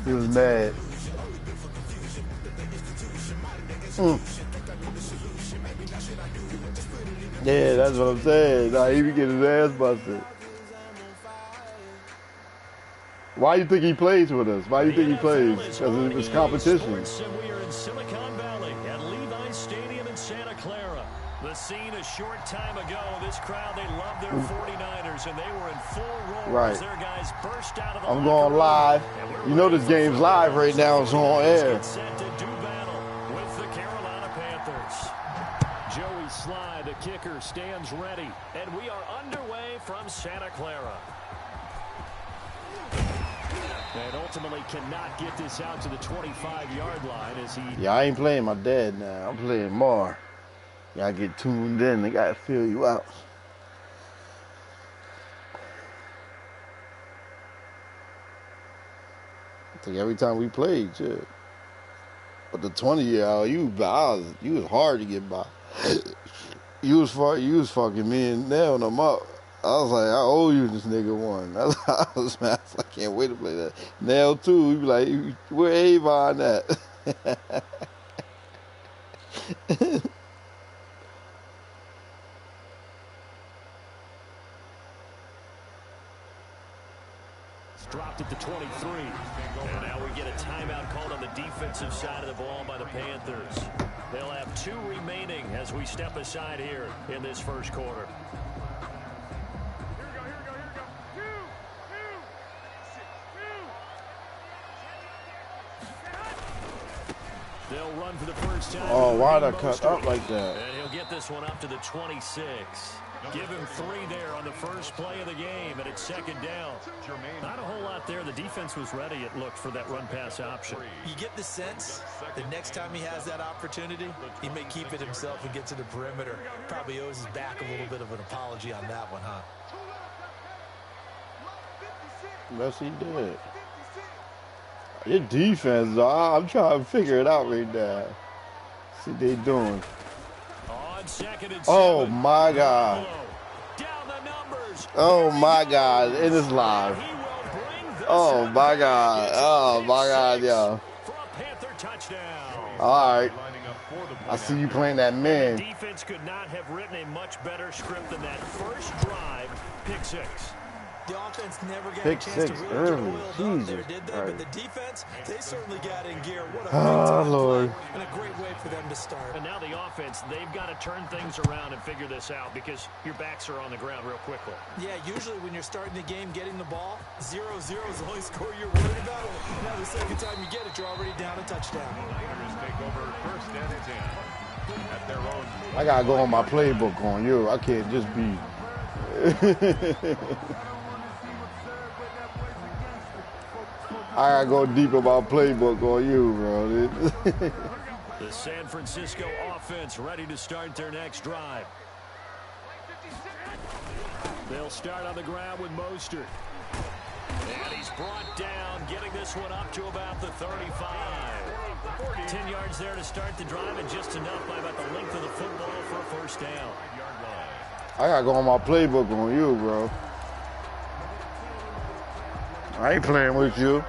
He was mad. Yeah, that's what I'm saying. Nah, he be getting his ass busted. Why do you think he plays with us? Why do you think he plays? Because it was competition. We are in Silicon Valley at Levi's Stadium in Santa Clara. The scene a short time ago. This crowd, they love their 49ers, and they were in full roar as their guys burst out of the I'm going live. You know this game's live right now. It's on air. Get set to do battle with the Carolina Panthers. Joey Sly, the kicker, stands ready, and we are underway from Santa Clara. And ultimately cannot get this out to the 25-yard line as he... Yeah, I ain't playing my dad now. I'm playing Mar. You gotta get tuned in. They gotta fill you out. I think every time we played, shit. But the 20-year-old, you was hard to get by. You was fucking me and nailing them up. I was like, I owe you this nigga one. That's how I was, man. I can't wait to play that. Nail too. You be like, where Avon at? Dropped at the 23. And now we get a timeout called on the defensive side of the ball by the Panthers. They'll have 2 remaining as we step aside here in this first quarter. They'll run for the first time. Oh, why'd I cut up like that? And he'll get this one up to the 26. Give him 3 there on the first play of the game, and it's second down. Not a whole lot there. The defense was ready, it looked, for that run-pass option. You get the sense the next time he has that opportunity, he may keep it himself and get to the perimeter. Probably owes his back a little bit of an apology on that one, huh? Yes, he did. Your defense, I'm trying to figure it out right now. See what they doing. Oh, my God. Oh, my God. It is live. Oh, my God. Oh, my God, yo. All right. I see you playing that man. The defense could not have written a much better script than that first drive, pick 6. The offense never got a chance to really get oiled up there, did they? But the defense, they certainly got in gear. What a big time play and a great way for them to start. And now the offense, they've got to turn things around and figure this out because your backs are on the ground real quickly. Yeah, usually when you're starting the game, getting the ball, 0-0 is the only score you're worried about. Now the second time you get it, you're already down a touchdown. Take over first and 10 at their own. I got to go on my playbook on you. I can't just be... I gotta go deep in my playbook on you, bro. The San Francisco offense ready to start their next drive. They'll start on the ground with Mostert. And he's brought down, getting this one up to about the 35. 10 yards there to start the drive, and just enough by about the length of the football for a first down. I gotta go on my playbook on you, bro. I ain't playing with you.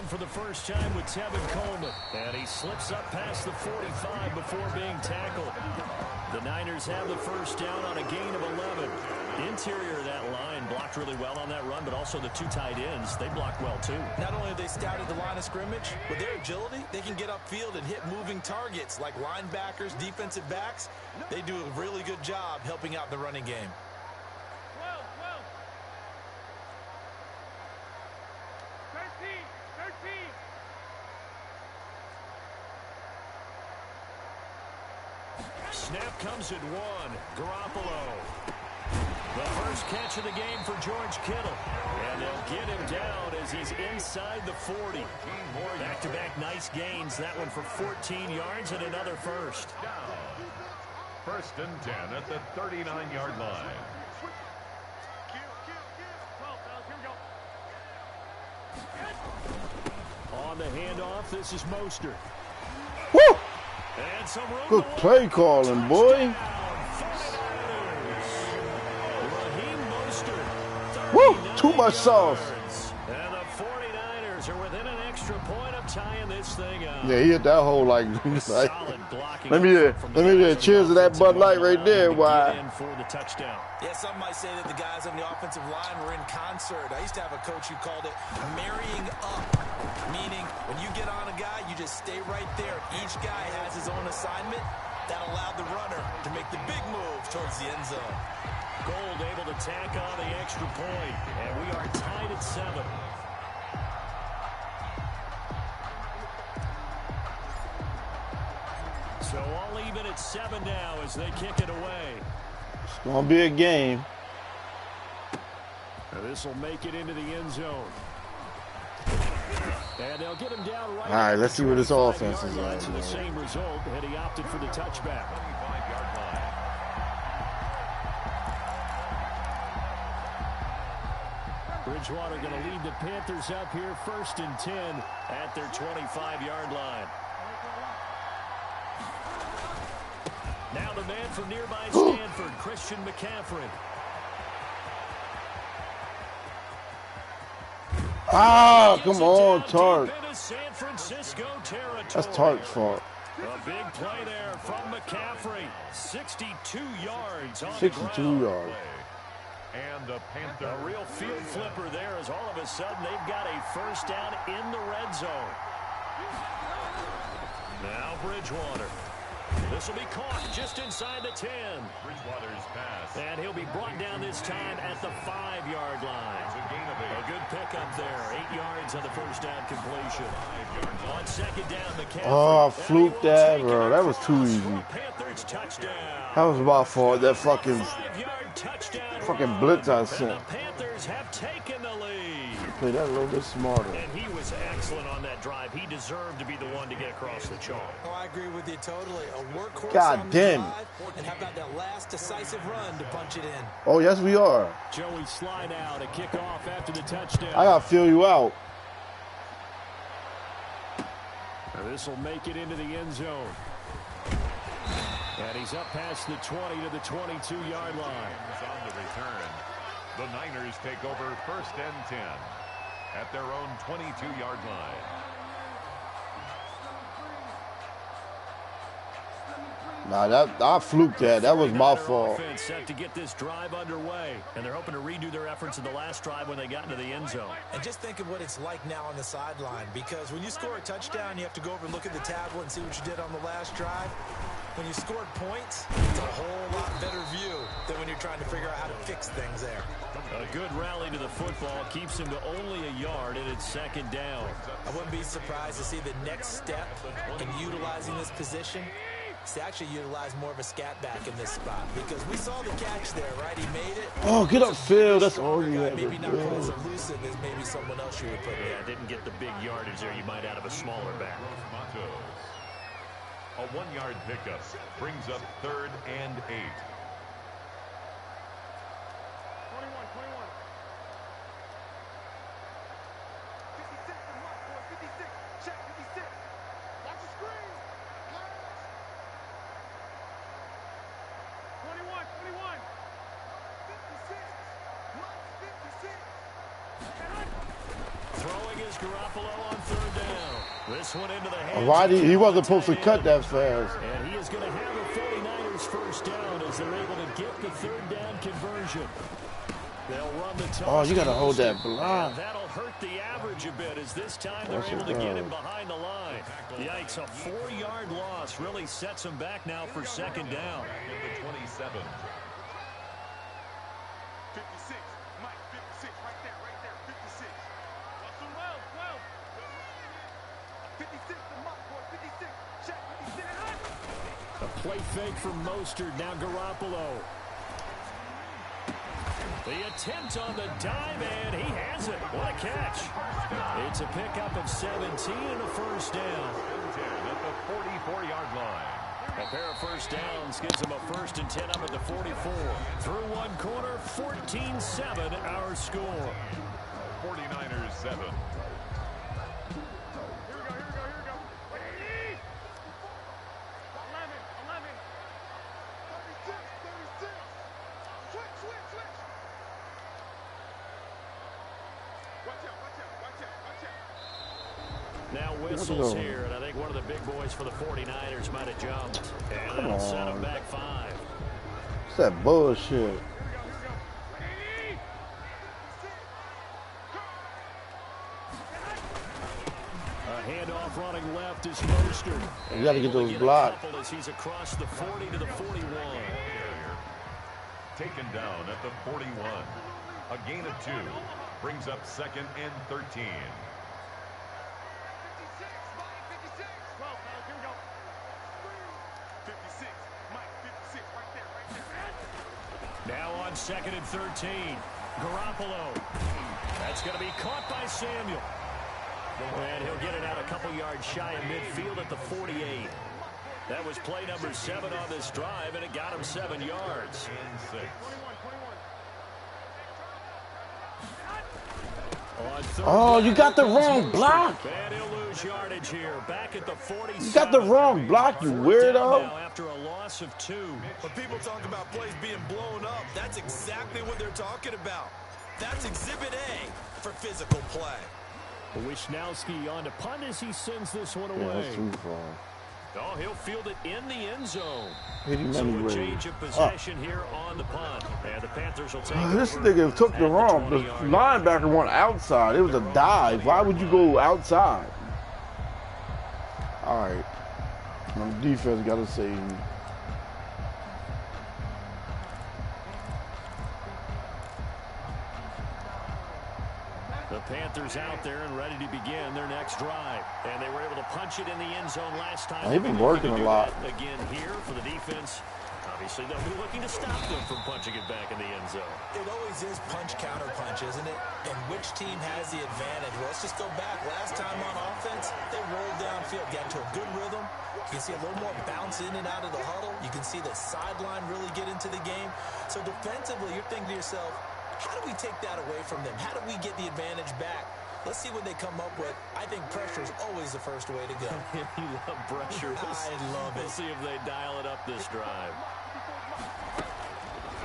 For the first time with Tevin Coleman. And he slips up past the 45 before being tackled. The Niners have the first down on a gain of 11. Interior of that line blocked really well on that run, but also the 2 tight ends, they blocked well too. Not only have they scouted the line of scrimmage, with their agility, they can get upfield and hit moving targets like linebackers, defensive backs. They do a really good job helping out the running game. Snap comes at 1. Garoppolo. The first catch of the game for George Kittle. And they'll get him down as he's inside the 40. Back-to-back nice gains. That one for 14 yards and another first. First and 10 at the 39-yard line. On the handoff, this is Mostert. Woo! And some room good play calling, boy. too much sauce. And the 49ers are within an extra point of tying this thing up. Yeah, he hit that hole like Solid blocking. let me cheers to that Bud Light right there. Why? For the touchdown. Yeah, some might say that the guys on the offensive line were in concert. I used to have a coach who called it marrying up, meaning when you get on a guy, you just stay right there. Each guy has his own assignment. That allowed the runner to make the big move towards the end zone. Gold able to tack on the extra point, and we are tied at 7. So all even at 7 now as they kick it away. It's gonna be a game. This will make it into the end zone. And they'll get him down right. All right, let's see where this offense is at. The same result, and he opted for the touchback. 25-yard line. Bridgewater going to lead the Panthers up here, 1st and 10 at their 25-yard line. Now the man from nearby Stanford, Christian McCaffrey. Ah, come on, Tart. San Francisco territory. That's Tart's fault. A big play there from McCaffrey. 62 yards on 62 yards. And the Panthers. A real field flipper there as all of a sudden they've got a first down in the red zone. Now Bridgewater. This will be caught just inside the 10. Bridgewater's pass. And he'll be brought down this time at the 5-yard line. It's a gain of 8. A good pickup there. 8 yards on the first down completion. On second down, McCaffrey. Oh, I fluked that, bro. That was too easy. Panthers touchdown. That was my fault. That fucking 5-yard touchdown. blitz I sent. And the Panthers have taken the lead. Play that a little bit smarter. And he was excellent on that drive. He deserved to be the one to get across the chalk. Oh, I agree with you totally. A workhorse. God damn. And how about that last decisive run to punch it in? Oh, yes, we are. Joey slide out, a kickoff after the touchdown. I gotta feel you out. This will make it into the end zone. And he's up past the 20 to the 22-yard line. On the return, the Niners take over 1st and 10 at their own 22-yard line. Nah, I fluked that. That was my fault. Offense set to get this drive underway, and they're hoping to redo their efforts in the last drive when they got into the end zone. And just think of what it's like now on the sideline, because when you score a touchdown, you have to go over and look at the tablet and see what you did on the last drive. When you scored points, it's a whole lot better view than when you're trying to figure out how to fix things there. A good rally to the football keeps him to only a yard, and it's second down. I wouldn't be surprised to see the next step in utilizing this position is to actually utilize more of a scat back in this spot, because we saw the catch there, right? He made it. Oh, get upfield. That's all you have to Maybe not quite as do. elusive as maybe someone else you would put Yeah, in. didn't get the big yardage there you might out of a smaller back. Matos. A 1-yard pickup brings up 3rd and 8. 21. 56 to mark, boy. 56. Check 56. Watch the screen. 21. 56. Mark 56. Throwing is Garoppolo on 3rd down. This one into the hands. Why he wasn't supposed to cut that fast? And he is going to have the 49ers first down as they're able to get the 3rd down conversion. They'll run the toss. Oh, you got to hold that block. And that'll hurt the average a bit as this time they're able to get him behind the line. Yikes, a 4-yard loss really sets them back now for second down. At the 27. 56. Mike, 56. Right there. 56. Russell, 12. 56 to mark, boy. 56. Check 56. A play fake from Mostert. Now Garoppolo. The attempt on the dive, and he has it. What a catch. It's a pickup of 17 and a first down. 10 at the 44-yard line. A pair of first downs gives him a 1st and 10 up at the 44. Through one corner, 14-7 our score. 49ers 7. Here we go. 11. 36. Switch. now whistles here, and I think one of the big boys for the 49ers might have jumped. And that'll set them back 5. What's that bullshit? Handoff running left is Mostert. You got to get those blocks. As he's across the 40 to the 41. Taken down at the 41. A gain of 2 brings up 2nd and 13. Now on 2nd and 13. Garoppolo. That's going to be caught by Samuel. And he'll get it out a couple yards shy of midfield at the 48. That was play number 7 on this drive, and it got him 7 yards. Oh, you got the wrong block. And he'll lose yardage here. Back at the 47. You got the wrong block, you weirdo. After a loss of 2. When people talk about plays being blown up, that's exactly what they're talking about. That's Exhibit A for physical play. Wisnowski on to punt as he sends this one away. Yeah, that's too far. Oh, he'll field it in the end zone. So a change of possession here on the punt. And the Panthers will take this nigga took the wrong. The linebacker went outside. It was a dive. Why would you go outside? All right. My defense got to save me. The Panthers out there and ready to begin their next drive. And they were able to punch it in the end zone last time. They've been working a lot. Again here for the defense. Obviously, they'll be looking to stop them from punching it back in the end zone. It always is punch-counter-punch, isn't it? And which team has the advantage? Well, let's just go back. Last time on offense, they rolled downfield, got into a good rhythm. You can see a little more bounce in and out of the huddle. You can see the sideline really get into the game. So defensively, you're thinking to yourself, how do we take that away from them? How do we get the advantage back? Let's see what they come up with. I think pressure is always the first way to go. You love pressure. I love it. We'll see if they dial it up this drive.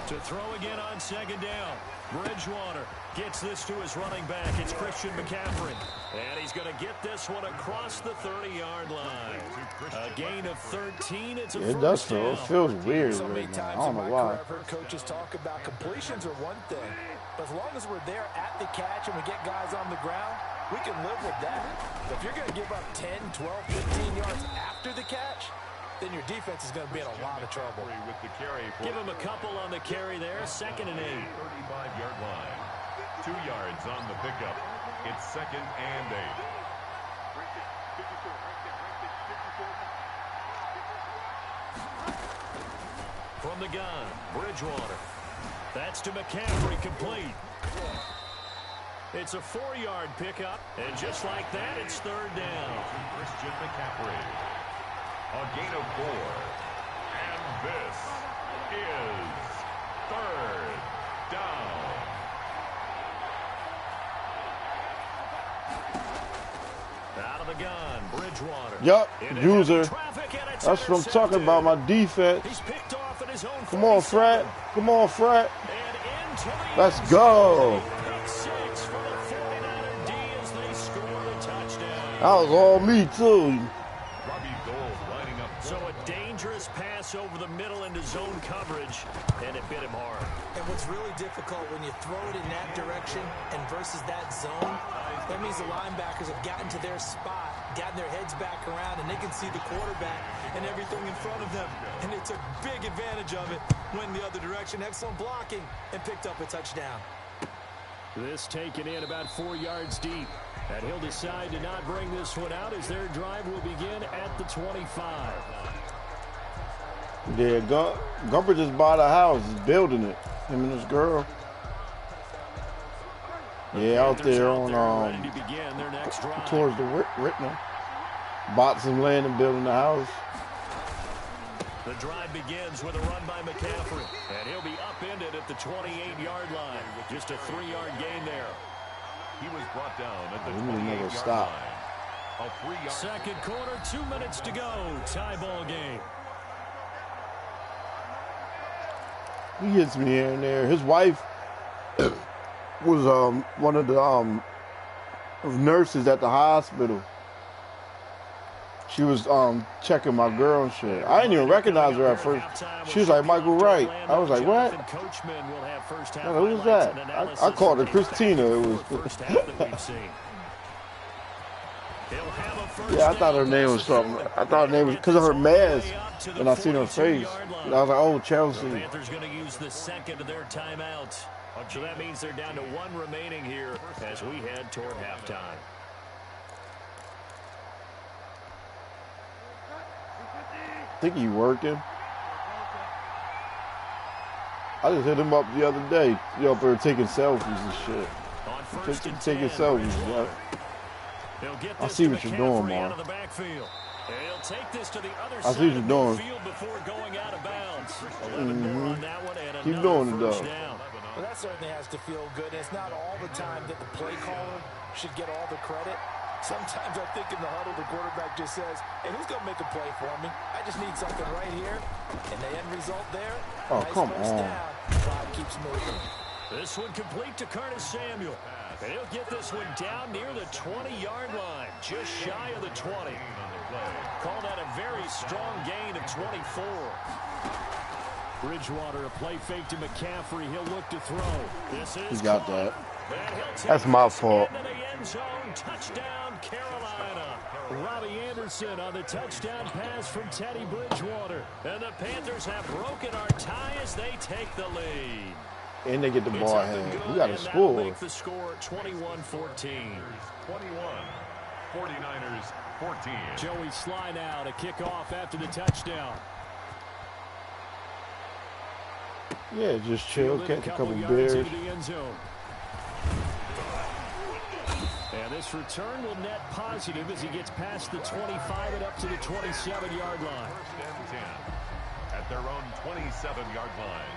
To throw again on 2nd down. Bridgewater gets this to his running back. It's Christian McCaffrey. And he's going to get this one across the 30-yard line. A gain of 13. It's a It does feel. It feels weird So many right now. times I don't in know my why. career, I've heard coaches talk about completions are one thing, but as long as we're there at the catch and we get guys on the ground, we can live with that. But if you're going to give up 10, 12, 15 yards after the catch, then your defense is going to be in a lot of trouble. With the carry. Give him a couple on the carry there. 2nd and 8. 35-yard line. 2 yards on the pickup. It's 2nd and 8. From the gun, Bridgewater. That's to McCaffrey, complete. It's a 4-yard pickup, and just like that, it's 3rd down. Christian McCaffrey. A gain of 4. And this is 3rd down. Out of the gun, Bridgewater. Yup, user. That's That's what I'm talking about, my defense. He's picked off at his own. Come on, Fred. Come on, Fred. And into the Let's go. pick 6 for the 49er D as they score a touchdown. That was all me, too. Robbie Gould lining up. So a dangerous pass over the middle into zone coverage, and it bit him hard. And what's really difficult when you throw it in that direction and versus that zone, that means the linebackers have gotten to their spot, gotten their heads back around, and they can see the quarterback and everything in front of them. And they took big advantage of it, went the other direction, excellent blocking, and picked up a touchdown. This taken in about 4 yards deep. And he'll decide to not bring this one out as their drive will begin at the 25. Yeah, Gumper just bought a house. He's building it. Him and his girl. Yeah, out there on ready to begin their next drive. towards the Ritman. Bought some land and building a house. The drive begins with a run by McCaffrey, and he'll be upended at the 28-yard line. Just a 3-yard gain there. He was brought down at the We need another 28-yard stop. line. A 3-yard. Second quarter, 2 minutes to go. Tie ball game. He hits me here and there. His wife was one of the nurses at the hospital. She was checking my girl and shit. I didn't even recognize her at first. She was like Michael Wright. I was like, what? No, who was that? I called her Christina. It was. Yeah, I thought her name was something. I thought her name was because of her mask. And I seen her face. And I was like, oh, Chelsea. The Panthers going to use the second of their timeouts. So that means they're down to one remaining here as we head toward halftime. I think he's working. I just hit him up the other day. You up there taking selfies and shit. Taking selfies, bro. I see what you're doing, man. I see what you're doing. Keep doing it, though. Well, that certainly has to feel good. It's not all the time that the play caller should get all the credit. Sometimes I think in the huddle, the quarterback just says, hey, who's going to make a play for me? I just need something right here. And the end result there, oh, nice come first on. down. Clock keeps moving. This one complete to Curtis Samuel. And he'll get this one down near the 20-yard line, just shy of the 20. Call that a very strong gain of 24. Bridgewater, a play fake to McCaffrey. He'll look to throw. This is He got that. That's my fault. Touchdown, Carolina. Robbie Anderson on the touchdown pass from Teddy Bridgewater. And the Panthers have broken our tie as they take the lead. And they get the ball hand. We got to score. Make the score 21-14. 21. 49ers 14. Joey Sly now to kick off after the touchdown. Yeah, just chill, catch a couple beers. And this return will net positive as he gets past the 25 and up to the 27-yard line. First and 10 at their own 27-yard line.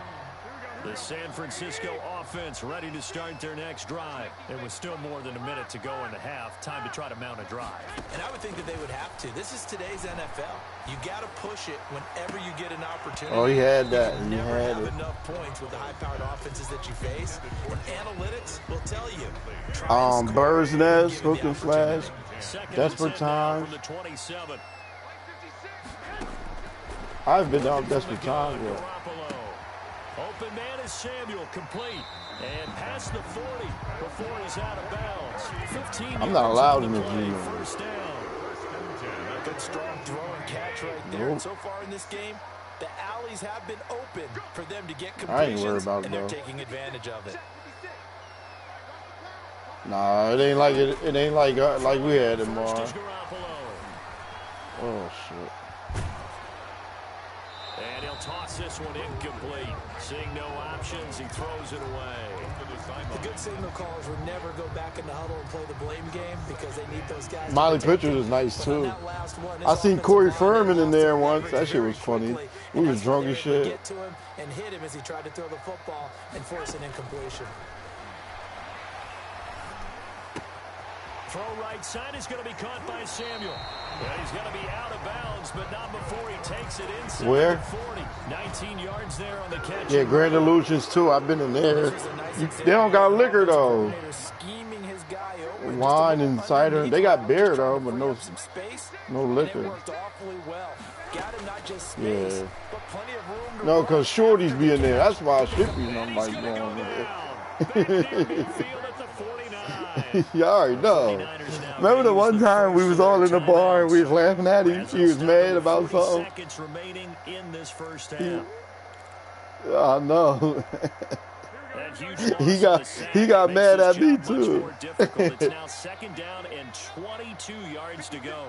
The San Francisco offense ready to start their next drive. There was still more than a minute to go in the half. Time to try to mount a drive. And I would think that they would have to. This is today's NFL. You got to push it whenever you get an opportunity. Oh, he had that. You never have enough points with the high-powered offenses that you face. And analytics will tell you. Bird's nest, hook and flash, desperate times. I've been down desperate times, yeah. Open man is Samuel, complete. And past the 40 before he's out of bounds. 15 I'm not allowed in this game. First down. Good strong throw and catch right there. And so far in this game, the alleys have been open for them to get completions. I ain't worried about it, and they're though. taking advantage of it. Nah, it ain't like it ain't like we had it, man. Oh shit. And he'll toss this one incomplete. Seeing no options, he throws it away. The good signal callers would never go back in the huddle and play the blame game because they need those guys. Miley Pitchers is nice too. I seen Corey Furman in there once. That shit was funny. We was drunk as shit. Get to him and hit him as he tried to throw the football and force an incompletion. Throw right side is going to be caught by Samuel. And he's going to be out of bounds, but not before he takes it inside. Where? 40. 19 yards there on the catch. Yeah, Grand Illusions too. I've been in there. They don't got liquor though. Wine and cider. They got beer though, but no liquor. Yeah. No, because shorties be in there. That's why I should be nothing like going there. You already know. Remember the one time we was all in the bar and we was laughing at him? He was mad about something. Seconds remaining in this first half. I know. he got mad at me too. It's now second down and 22 yards to go.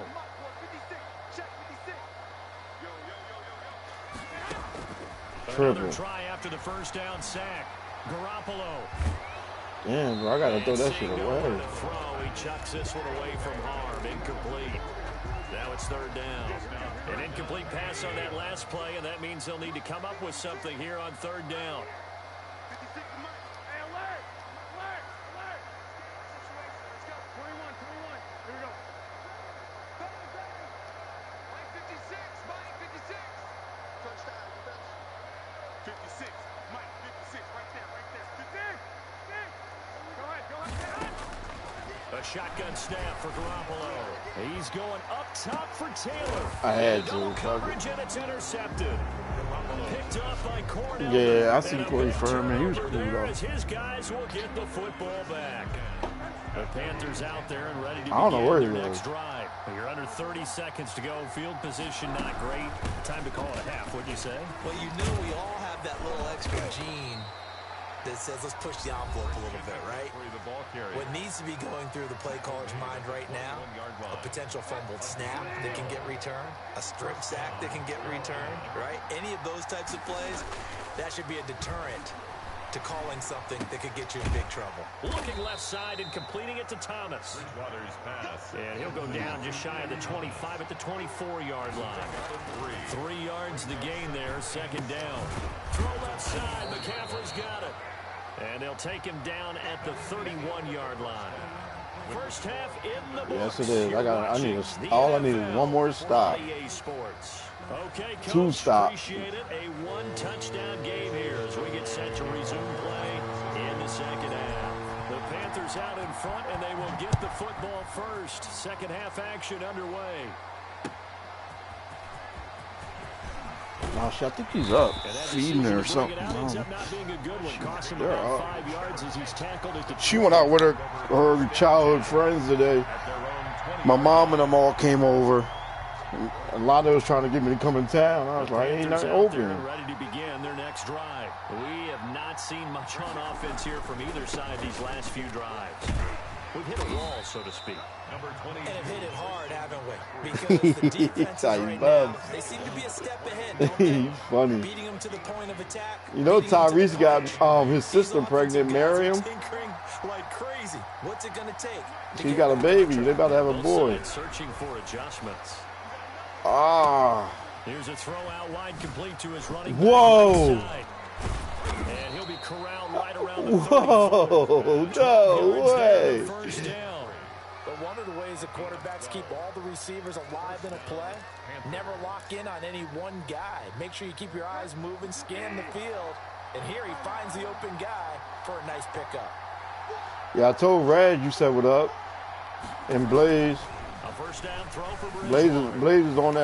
Triple. Try after the first down sack. Garoppolo. Damn, bro, I gotta throw that shit away. He chucks this one away from harm. Incomplete. Now it's third down. An incomplete pass on that last play, and that means they'll need to come up with something here on third down. A shotgun snap for Garoppolo. He's going up top for Taylor. I had to. Double coverage, and it's intercepted. Picked off by Cornell. Yeah, I see Corey Furman. He was cool, though. His guys will get the football back. The Panthers out there and ready to I don't know where he begin their was. next drive. You're under 30 seconds to go. Field position not great. Time to call it a half, wouldn't you say? Well, you know we all have that little extra gene that says let's push the envelope a little bit, right? What needs to be going through the play caller's mind right now, a potential fumbled snap that can get returned, a strip sack that can get returned, right? Any of those types of plays, that should be a deterrent to calling something that could get you in big trouble. Looking left side and completing it to Thomas. And he'll go down just shy of the 25 at the 24-yard line. 3 yards to gain there, second down. Throw left side, McCaffrey's got it. And they'll take him down at the 31-yard line. First half in the books. Yes, it is. All I need is one more stop. Okay, Coach, 2 stops. Appreciate it. A 1-touchdown game here as we get set to resume play in the second half. The Panthers out in front, and they will get the football first. Second half action underway. Oh, shit, I think he's up. Feeding her or something. She went out with her childhood friends today. My mom and them all came over. A lot of us trying to get me to come in town. I was like, ain't nothing open. Ready to begin their next drive. We have not seen much on offense here from either side these last few drives. We've hit a wall, so to speak. And have hit it hard, haven't we? Because the defenses right now, they seem to be a step ahead, don't they? He's funny. Beating them to the point of attack. You know, Tyrese got his sister pregnant, Miriam. Like crazy. What's it gonna take? She got a baby. They about to have a boy. Searching for adjustments. Ah. Here's a throw out wide, complete to his running back. Whoa. Right, and he'll be corralled right around the Whoa. No way. First down. But one of the ways that quarterbacks keep all the receivers alive in a play, never lock in on any one guy. Make sure you keep your eyes moving, scan the field. And here he finds the open guy for a nice pickup. Yeah, I told Rad you said what up. And Blaze. A first down throw for Blaze is on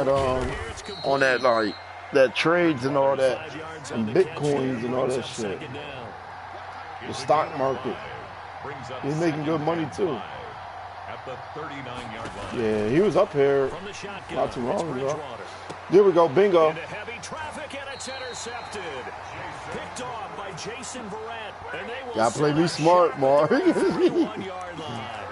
that like that trades and all that, and bitcoins and all that shit. The stock market. He's making good money too. At the 39-yard line. Yeah, he was up here not too long ago. There we go, bingo. Into heavy traffic, and it's intercepted. Picked off by Jason Verrett. And they will gotta play me smart, Mark. 31-yard line.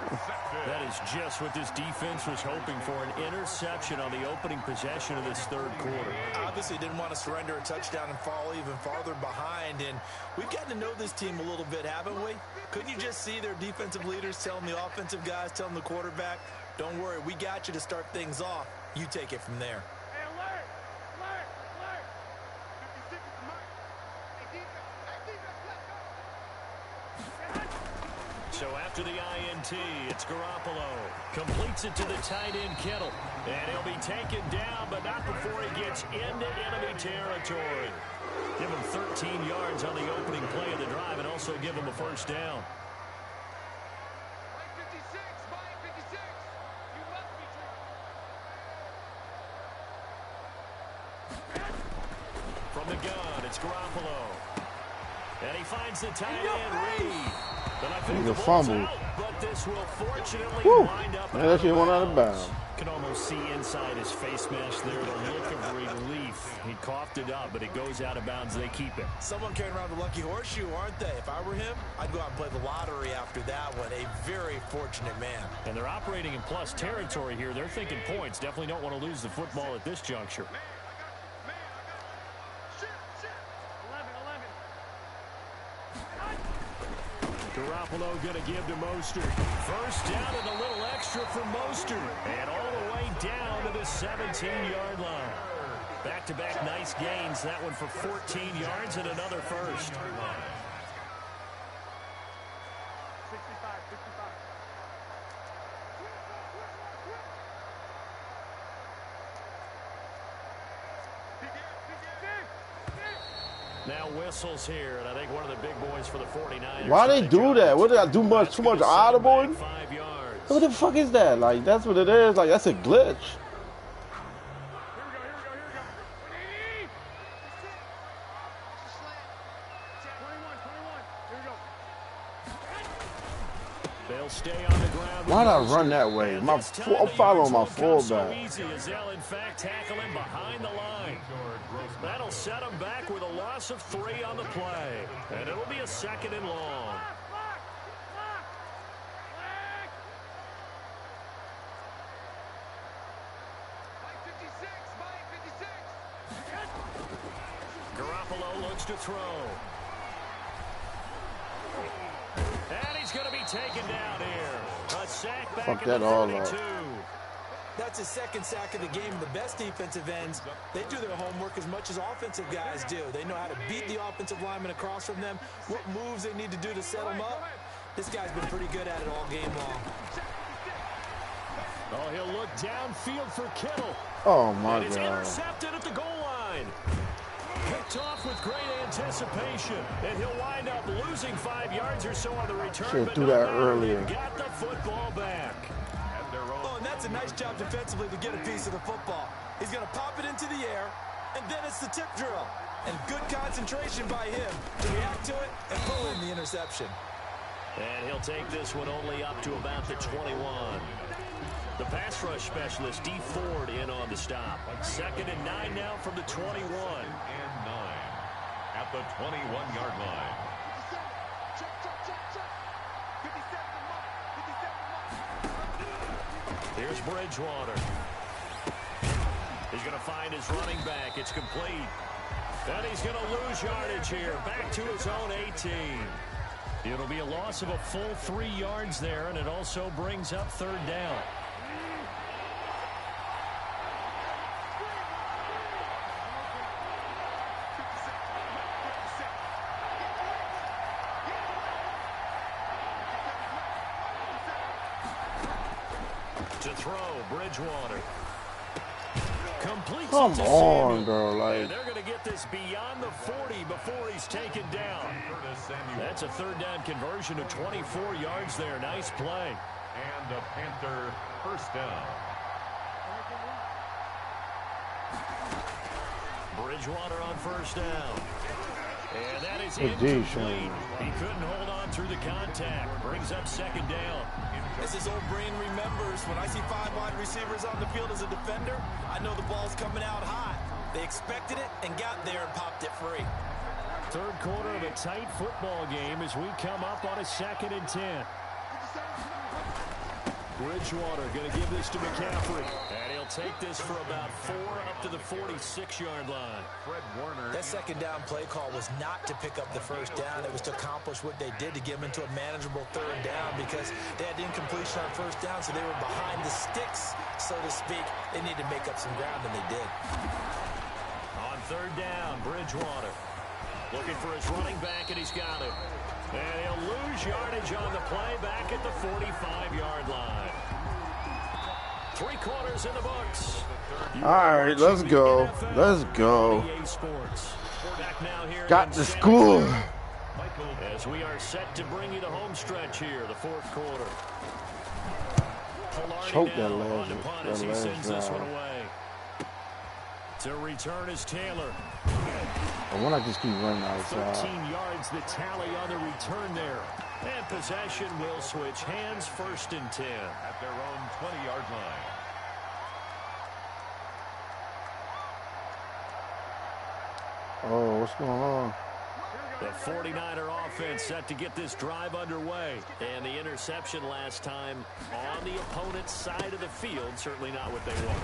That is just what this defense was hoping for, an interception on the opening possession of this third quarter. Obviously didn't want to surrender a touchdown and fall even farther behind, and we've gotten to know this team a little bit, haven't we? Couldn't you just see their defensive leaders telling the offensive guys, telling the quarterback, don't worry, we got you to start things off. You take it from there. Hey, alert! Alert! Alert! 56 is mine. Hey, defense, let's go. So after the INT, it's Garoppolo. Completes it to the tight end, Kittle. And he'll be taken down, but not before he gets into enemy territory. Give him 13 yards on the opening play of the drive and also give him a first down. Mine 56, mine 56. You must be true. From the gun, it's Garoppolo. And he finds the tight end, Reed. He's a fumble. But this will fortunately wind up. Man, that shit went out of bounds. Can almost see inside his face mask there the look of relief. He coughed it up, but it goes out of bounds. They keep it. Someone carrying around the lucky horseshoe, aren't they? If I were him, I'd go out and play the lottery after that one. A very fortunate man. And they're operating in plus territory here. They're thinking points. Definitely don't want to lose the football at this juncture. Garoppolo going to give to Mostert. First down and a little extra for Mostert. And all the way down to the 17-yard line. Back-to-back nice gains. That one for 14 yards and another first. 65. Now whistles here, and I think one of the big boys for the 49ers. Why they do that? What did I do? Too much audible? 5 yards. What the fuck is that? Like, that's what it is. Like, that's a glitch. They'll stay on the ground. Why'd I run that way? I'm following my fullback. So easy as they'll in fact tackle him behind the line. That'll set him back with a loss of 3 on the play. And it'll be a 2nd and long. Garoppolo looks to throw. And he's going to be taken down here. A sack back Fuck at that the all 32. up. That's his 2nd sack of the game. The best defensive ends, they do their homework as much as offensive guys do. They know how to beat the offensive lineman across from them, what moves they need to do to set them up. This guy's been pretty good at it all game long. Oh, he'll look downfield for Kittle. Oh, my and it's God. intercepted at the goal line. Picked off with great anticipation. And he'll wind up losing 5 yards or so on the return. Should've but threw no that matter, earlier. they got the football back. Oh, and that's a nice job defensively to get a piece of the football. He's going to pop it into the air, and then it's the tip drill. And good concentration by him to react to it and pull in the interception. And he'll take this one only up to about the 21. The pass rush specialist, D. Ford, in on the stop. 2nd and 9 now from the 21. 2nd and 9 at the 21-yard line. Here's Bridgewater. He's going to find his running back. It's complete. And he's going to lose yardage here. Back to his own 18. It'll be a loss of a full 3 yards there, and it also brings up 3rd down. To throw, Bridgewater. Completes Come it to on, Samuel. bro. Like, And they're going to get this beyond the 40 before he's taken down. That's a 3rd down conversion of 24 yards there. Nice play. And the Panther 1st down. Bridgewater on 1st down. And that is Good D, incomplete. Shane. He couldn't hold on through the contact. Brings up 2nd down. As his old brain remembers, when I see 5 wide receivers on the field as a defender, I know the ball's coming out high. They expected it and got there and popped it free. 3rd quarter of a tight football game as we come up on a 2nd and 10. Bridgewater going to give this to McCaffrey. And he'll take this for about 4 up to the 46-yard line. Fred Warner. That 2nd down play call was not to pick up the 1st down. It was to accomplish what they did to get them into a manageable 3rd down because they had incompletion on 1st down, so they were behind the sticks, so to speak. They needed to make up some ground, and they did. On 3rd down, Bridgewater looking for his running back, and he's got it. And he'll lose yardage on the play back at the 45-yard line. 3 quarters in the books. all right, let's go. Let's go. Got to school. As we are set to bring you the home stretch here, the 4th quarter. Choke Polardi that now last- on to punt that as he last sends this drive. one away. To return is Taylor. I want to just keep running outside. 13 yards the tally on the return there. And possession will switch hands, 1st and 10. At their own 20-yard line. Oh, what's going on? The 49er offense set to get this drive underway. And the interception last time on the opponent's side of the field. Certainly not what they want.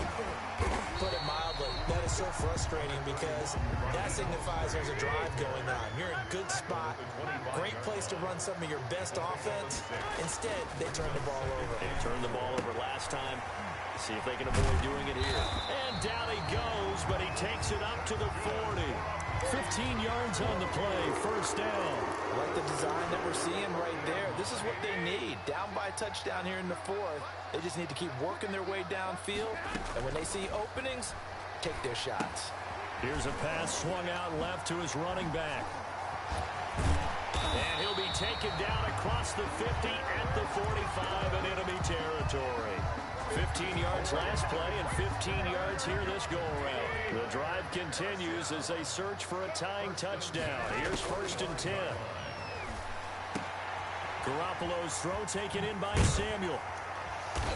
Put it mildly, that is so frustrating because that signifies there's a drive going on. You're in a good spot, great place to run some of your best offense. Instead, they turn the ball over. They turned the ball over last time. See if they can avoid doing it here. And down he goes, but he takes it up to the 40. 15 yards on the play, 1st down. Like the design that we're seeing right there, this is what they need. Down by a touchdown here in the 4th. They just need to keep working their way downfield. And when they see openings, take their shots. Here's a pass swung out left to his running back. And he'll be taken down across across the 50 at the 45 in enemy territory. 15 yards last play and 15 yards here this go-around. The drive continues as they search for a tying touchdown. Here's 1st and 10. Garoppolo's throw taken in by Samuel.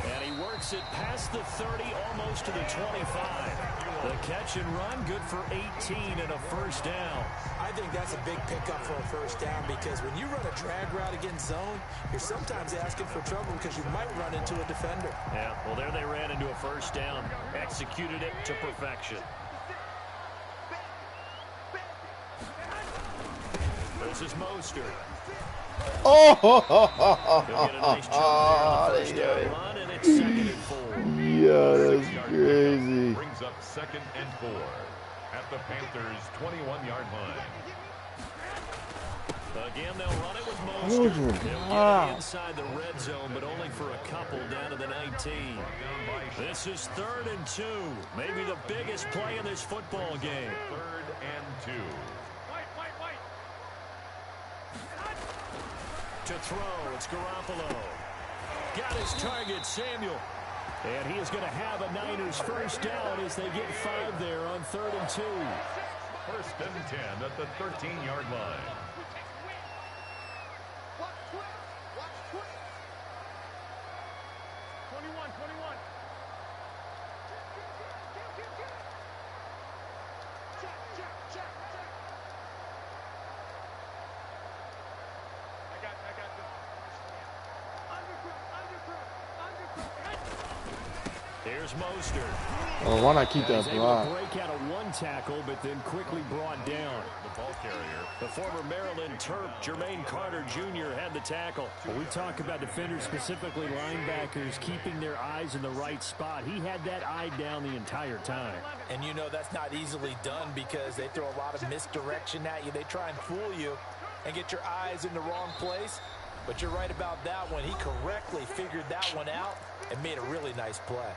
And he works it past the 30, almost to the 25. The catch and run, good for 18 and a 1st down. I think that's a big pickup for a 1st down because when you run a drag route against zone, you're sometimes asking for trouble because you might run into a defender. Yeah, well, there they ran into a 1st down. Executed it to perfection. This is Mostert. Oh! He'll get a nice jump there on the 1st down run, and it's 2nd and 4. Yeah, that's crazy. Brings up 2nd and 4 at the Panthers' 21-yard line. Again, they'll run it with Mostert. They'll get it inside the red zone, but only for a couple down to the 19. This is 3rd and 2. Maybe the biggest play in this football game. 3rd and 2. To throw, it's Garoppolo. Got his target, Samuel. And he is going to have a Niners 1st down as they get 5 there on 3rd and 2. 1st and 10 at the 13-yard line. Here's Mostert. Oh, why not keep that He's able block? to break out of one tackle, but then quickly brought down. The ball carrier. The former Maryland Terp, Jermaine Carter Jr., had the tackle. Well, we talk about defenders, specifically linebackers, keeping their eyes in the right spot. He had that eye down the entire time. And you know that's not easily done because they throw a lot of misdirection at you. They try and fool you and get your eyes in the wrong place. But you're right about that one. He correctly figured that one out and made a really nice play.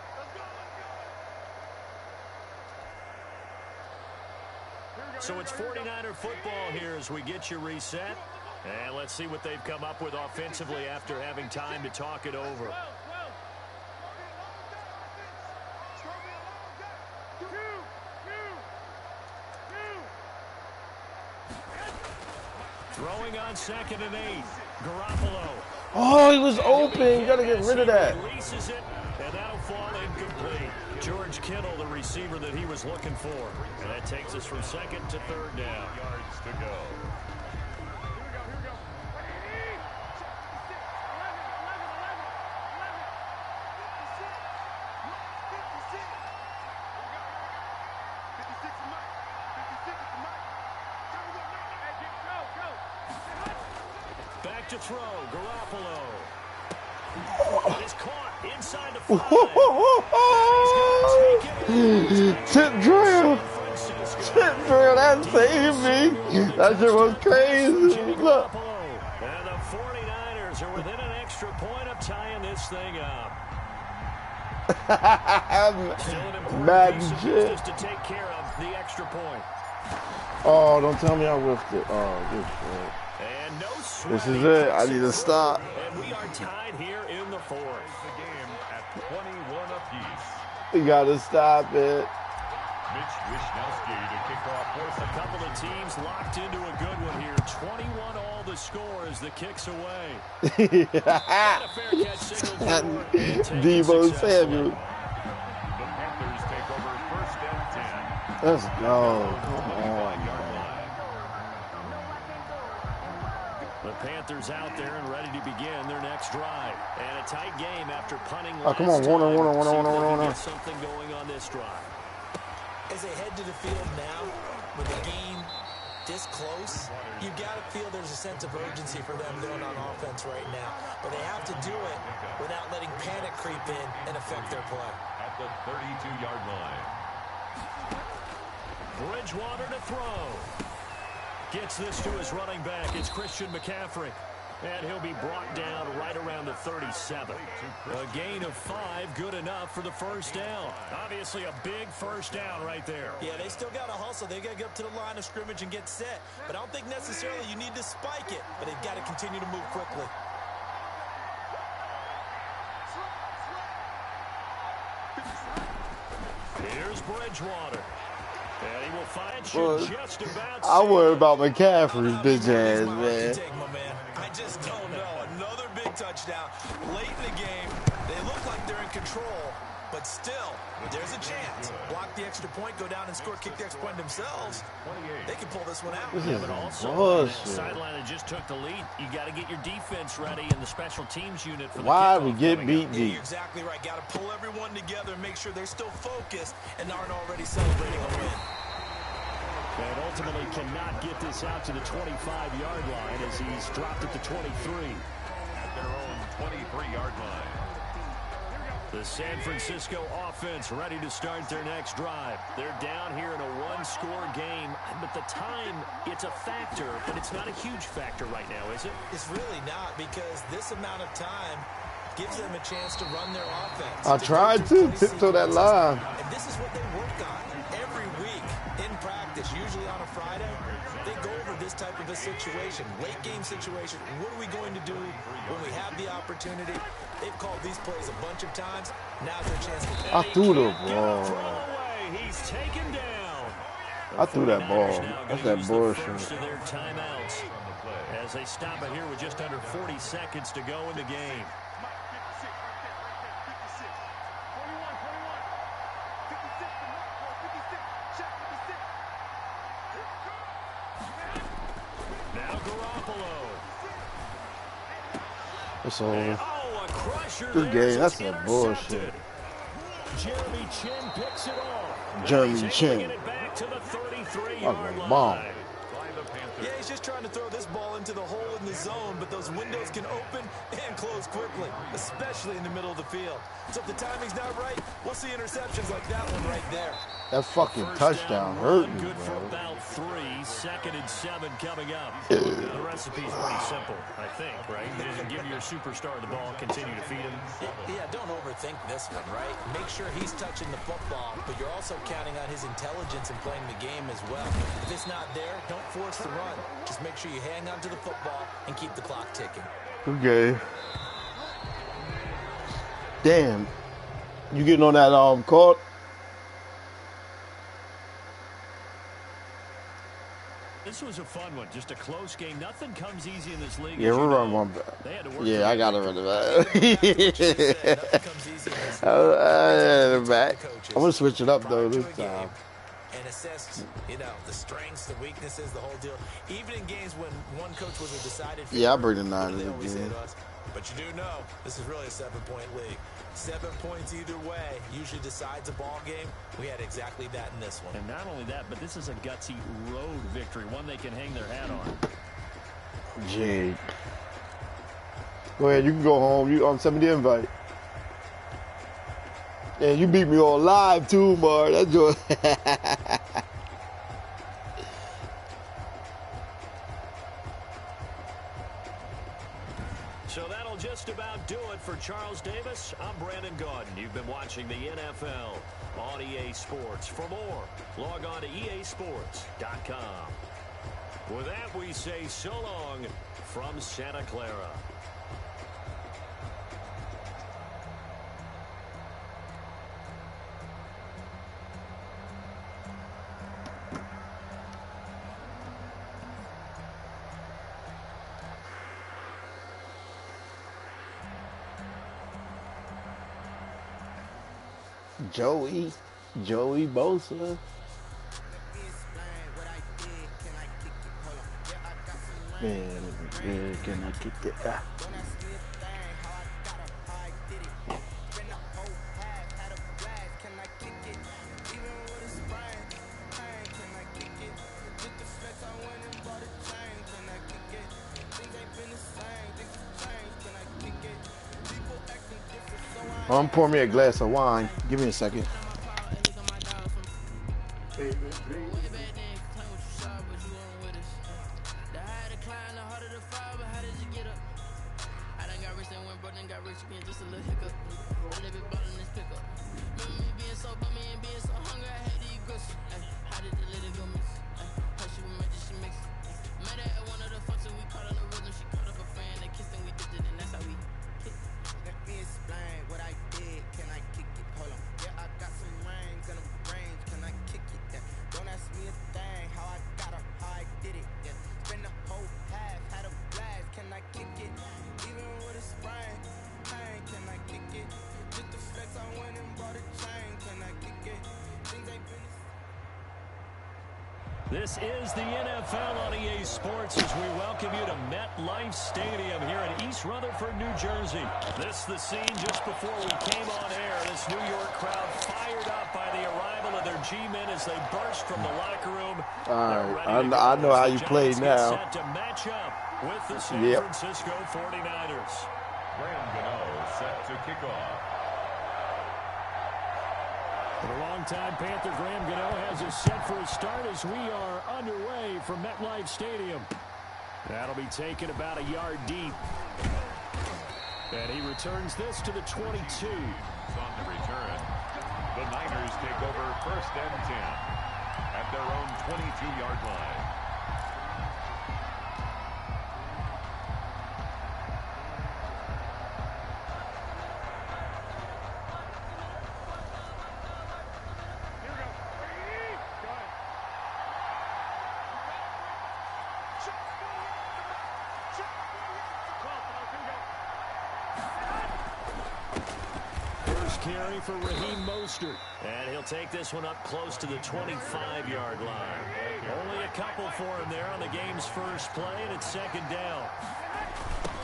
So it's 49er football here as we get you reset. And let's see what they've come up with offensively after having time to talk it over. Throwing on 2nd and 8. Garoppolo. Oh, he was open. You got to get rid of that. Releases it, and that'll fall incomplete. George Kittle, the receiver that he was looking for. And that takes us from 2nd to 3rd down. Yards to go. Back to throw, Garoppolo. Is caught inside the 5. Tip drill. Tip drill, that saved me. That shit was crazy. Look. And the 49ers are within an extra point of tying this thing up. Still an important Madden piece of shit. business to take care of the extra point. Oh, don't tell me I whiffed it. Oh, good shit. And no This sweat. is it. I need to stop. And we are tied here in the 4th. The game at 21 apiece. You got to stop it. Mitch Wishnowsky to kick off A for couple of teams locked into a good one here. 21 all the score as the kicks away. And a fair catch signal to work and taken Debo successfully. Samuel. The Panthers take over 1st and 10. Let's go. Come on. Yard line. The Panthers out there and ready to begin their next drive. And a tight game after punting Oh, come on. last Warner, time. Warner, Warner, See if Warner, they can Warner. get something going on this drive. As they head to the field now, with the game this close, you got to feel there's a sense of urgency for them going on offense right now. But they have to do it without letting panic creep in and affect their play. At the 32-yard line. Bridgewater to throw. Gets this to his running back. It's Christian McCaffrey. And he'll be brought down right around the 37. A gain of 5, good enough for the 1st down. Obviously a big 1st down right there. Yeah, they still got to hustle. They got to get up to the line of scrimmage and get set. But I don't think necessarily you need to spike it. But they've got to continue to move quickly. Bridgewater. And he will find Well, just about I worry safe. about McCaffrey's bitch ass, man. Take, my man. I just don't know. Another big touchdown late in the game. They look like they're in control, but still, there's a chance. Block the extra point, go down and score, kick the extra point themselves. They can pull this one out. This Yeah, is but also, bullshit. sideline that just took the lead. You got to get your defense ready and the special teams unit for the Why kickoff we get coming beat up. Yeah, deep? you're exactly right. Got to pull everyone together and make sure they're still focused and aren't already celebrating a win. And ultimately cannot get this out to the 25-yard line as he's dropped at the 23. At their own 23-yard line. The San Francisco offense ready to start their next drive. They're down here in a one-score game, but the time, it's a factor, but it's not a huge factor right now, is it? It's really not, because this amount of time gives them a chance to run their offense. I tried to tiptoe that line. And this is what they work on every week in practice, usually on a Friday. They go over this type of a situation, late game situation. What are we going to do when we have the opportunity? They've called these plays a bunch of times. Now's their chance to I threw the Throw ball. away. He's taken down. I threw that ball. Now That's gonna that use the bullshit. first of their timeouts as they stop it here with just under 40 seconds to go in the game. Mike, 56 right there, right there. 56. 21, 21. 56 to Mike, bro. 56. Check 56. Now Garoppolo. It's over. Oh, a crusher. This there game, as that's it's some bullshit. intercepted. Jeremy Chin picks it off. Jeremy He's able to Chin. get it back to the 33-yard Fucking line. bomb. By the Panthers. Yeah, he's just trying to throw this ball into the hole in the zone, but those windows can open and close quickly, especially in the middle of the field. So if the timing's not right, we'll see interceptions like that one right there. That fucking First touchdown down hurt run, me, good for bro. about 3. 2nd and 7 coming up. The recipe's pretty simple, I think, right? You just give your superstar the ball, continue to feed him. Yeah, don't overthink this one, right? Make sure he's touching the football, but you're also counting on his intelligence in playing the game as well. If it's not there, don't force the run. Just make sure you hang on to the football and keep the clock ticking. Okay. Damn. You getting on that court? This was a fun one, just a close game. Nothing comes easy in this league. Yeah, as we're you running know. one back. They had to work Yeah, I got to run it back. Nothing comes easy in this I had it back. I'm going to switch it up, though, this time. And assess, the strengths, the weaknesses, the whole deal. Even in games when one coach was a decided favorite, Yeah, I bring the what nine do they in always say again. to us? But you do know this is really a 7-point league. 7 points either way usually decides a ball game. We had exactly that in this one. And not only that, but this is a gutsy road victory, one they can hang their hat on. Jake. Go ahead, you can go home. Send me the invite. And you beat me on live too, Mar. That's your So that'll just about do it for Charles Davis. I'm Brandon Gaudin. You've been watching the NFL on EA Sports. For more, log on to easports.com. With that, we say so long from Santa Clara. Joey Bosa. Man, can I kick it? I'm pouring me a glass of wine. Give me a second. This is the NFL on EA Sports as we welcome you to MetLife Stadium here in East Rutherford, New Jersey. This is the scene just before we came on air. This New York crowd fired up by the arrival of their G-men as they burst from the locker room. All right, I know how you play now. Set to match up with the San Francisco 49ers. Graham Gano set to kick off. The longtime Panther Graham Gano has us set for a start as we are underway from MetLife Stadium. That'll be taken about a yard deep. And he returns this to the 22. On the return, the Niners take over 1st and 10 at their own 22-yard line. Carry for Raheem Mostert. And he'll take this one up close to the 25-yard line. Only a couple for him there on the game's first play, and it's 2nd down.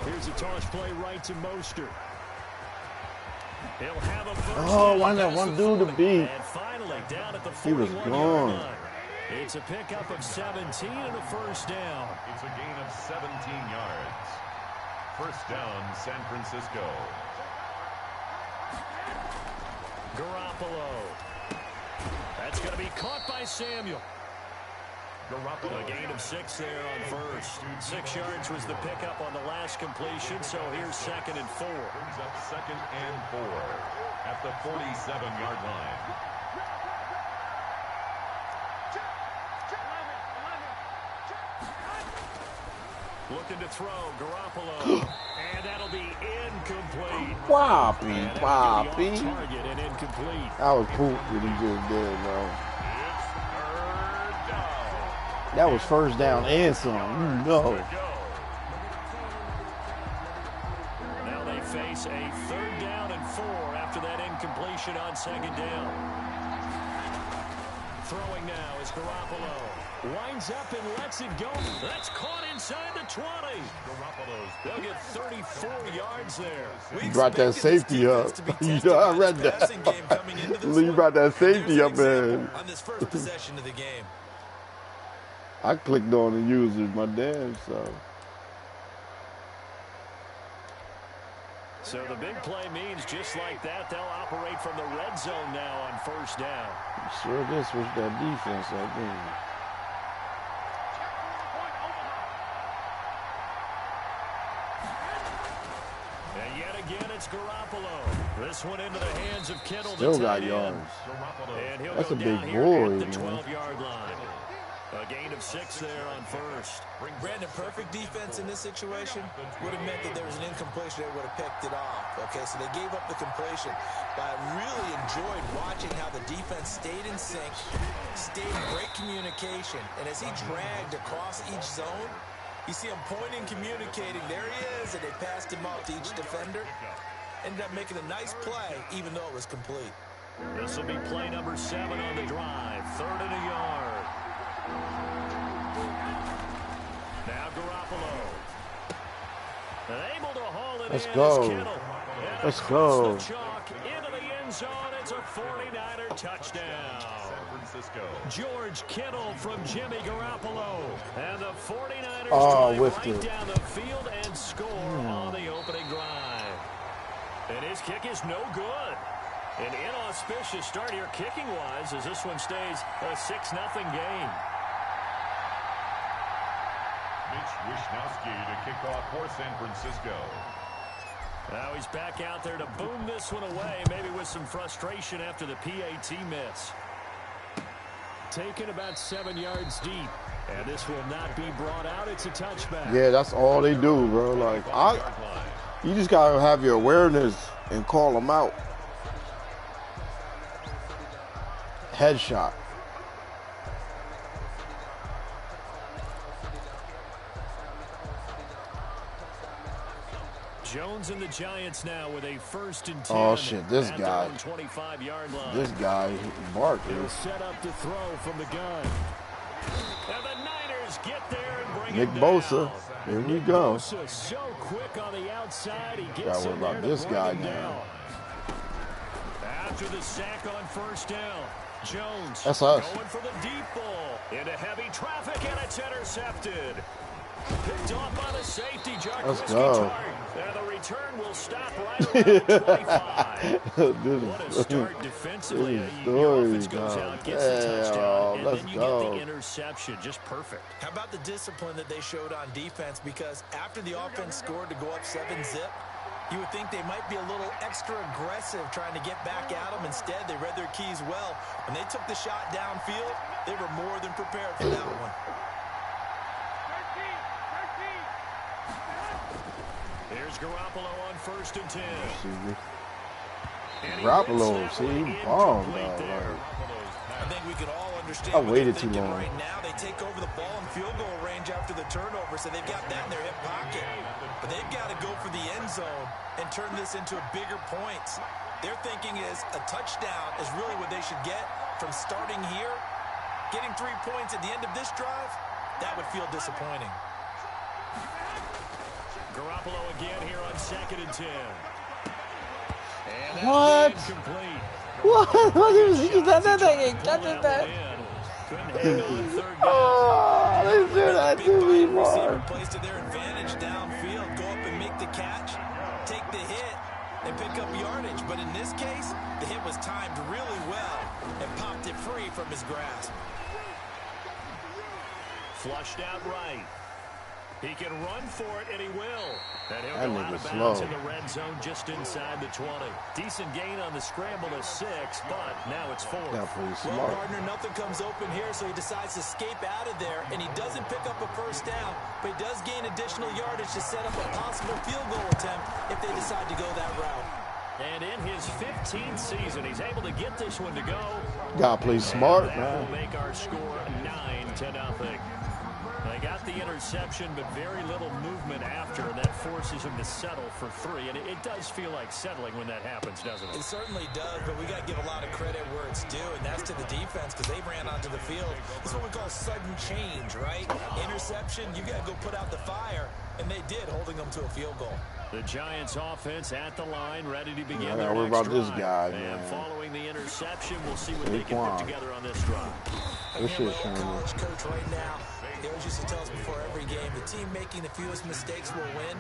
Here's a toss play right to Mostert. He'll have a first Oh, why not one dude to beat? And finally, down at the He was 41-yard gone. line. It's a pickup of 17 and a first down. It's a gain of 17 yards. 1st down, San Francisco. Garoppolo. That's going to be caught by Samuel. Garoppolo. A gain of 6 there on first. 6 yards was the pickup on the last completion, so here's 2nd and 4. Brings up 2nd and 4 at the 47-yard line. Looking to throw, Garoppolo. And that'll be incomplete. Poppy. Target and incomplete. That was poop what he just did, bro. It's 3rd down. That was 1st down and some. You know. Now they face a 3rd down and 4 after that incompletion on 2nd down. Throwing now is Garoppolo. Winds up and lets it go. That's caught inside the 20. They'll get 34 yards there. You brought that safety up. I read that. You brought that safety up, man. On this first possession of the game. I clicked on the users, my damn self. So the big play means just like that, they'll operate from the red zone now on 1st down. Sure did switch that defense, I think. And yet again, it's Garoppolo. This one into the hands of Kittle. Still got yards. And he'll That's go a big down here boy, at the man. 12-yard line. A gain of 6 there on first. Brandon, perfect defense in this situation would have meant that there was an incompletion. They would have picked it off. Okay, so they gave up the completion. But I really enjoyed watching how the defense stayed in sync, stayed in great communication. And as he dragged across each zone, you see him pointing, communicating. There he is, and they passed him off to each defender. Ended up making a nice play, even though it was complete. This will be play number 7 on the drive. 3rd and a yard. Now Garoppolo. And able to haul it Let's in go. is Kittle. And Let's across go. the chalk into the end zone. It's a 49er touchdown. San Francisco. George Kittle from Jimmy Garoppolo. And the 49ers drive whiffed right it. down the field and score on the opening drive. And his kick is no good. An inauspicious start here kicking-wise as this one stays a 6-0 game. Mitch Wishnowsky to kick off for San Francisco. Now he's back out there to boom this one away, maybe with some frustration after the PAT miss. Taken about 7 yards deep. And this will not be brought out. It's a touchback. Yeah, that's all they do, bro. Like, you just got to have your awareness and call them out. Headshot. Jones and the Giants now with a 1st and 10. Oh, shit, this at guy. their own 25-yard line. This guy, Barkley. He'll set up to throw from the gun. get there and bring Nick it Bosa. down. Here we Nick go. Bosa so quick on the outside. He Gotta gets worry in there about to this bring guy him now. down. After the sack on first down, Jones That's us. going for the deep ball into heavy traffic, and it's intercepted. Picked off by the safety, Let's go. And the return will stop right around the 25. What a start defensively. Your offense goes out, gets the touchdown, and then you get the interception. Just perfect. How about the discipline that they showed on defense? Because after the offense scored to go up 7-zip, you would think they might be a little extra aggressive trying to get back at them. Instead, they read their keys well. When they took the shot downfield, they were more than prepared for that one. Here's Garoppolo on 1st and 10. Garoppolo, see, he bombed. I think we can all understand. I waited too long. Right now, they take over the ball in field goal range after the turnover, so they've got that in their hip pocket. But they've got to go for the end zone and turn this into bigger points. Their thinking is a touchdown is really what they should get from starting here. Getting 3 points at the end of this drive, that would feel disappointing. Garoppolo again here on 2nd and 10. And What? incomplete. What? He did that. Couldn't hang on 3rd down. Oh, they do that to me, Receiver boy. plays to their advantage downfield. Go up and make the catch, take the hit, and pick up yardage. But in this case, the hit was timed really well and popped it free from his grasp. Flushed out right. He can run for it, and he will. And he'll That go out nigga's of bounds slow. in the red zone just inside the 20. Decent gain on the scramble to 6, but now it's 4. Got pretty Well, smart. Gardner, nothing comes open here, so he decides to escape out of there, and he doesn't pick up a first down, but he does gain additional yardage to set up a possible field goal attempt if they decide to go that route. And in his 15th season, he's able to get this one to go. Gotta play smart, That man. will make our score 9-0. They got the interception, but very little movement after, and that forces him to settle for 3. And it does feel like settling when that happens, doesn't it? It certainly does, but we got to give a lot of credit where it's due, and that's to the defense because they ran onto the field. This is what we call sudden change, right? Interception, you got to go put out the fire, and they did, holding them to a field goal. The Giants offense at the line, ready to begin I their gotta worry next about this drive. guy, And man. following the interception, we'll see what they can Saquon. put together on this drive. This Again, shit's my old trying college coach right now, he always used to tell us before every game, the team making the fewest mistakes will win.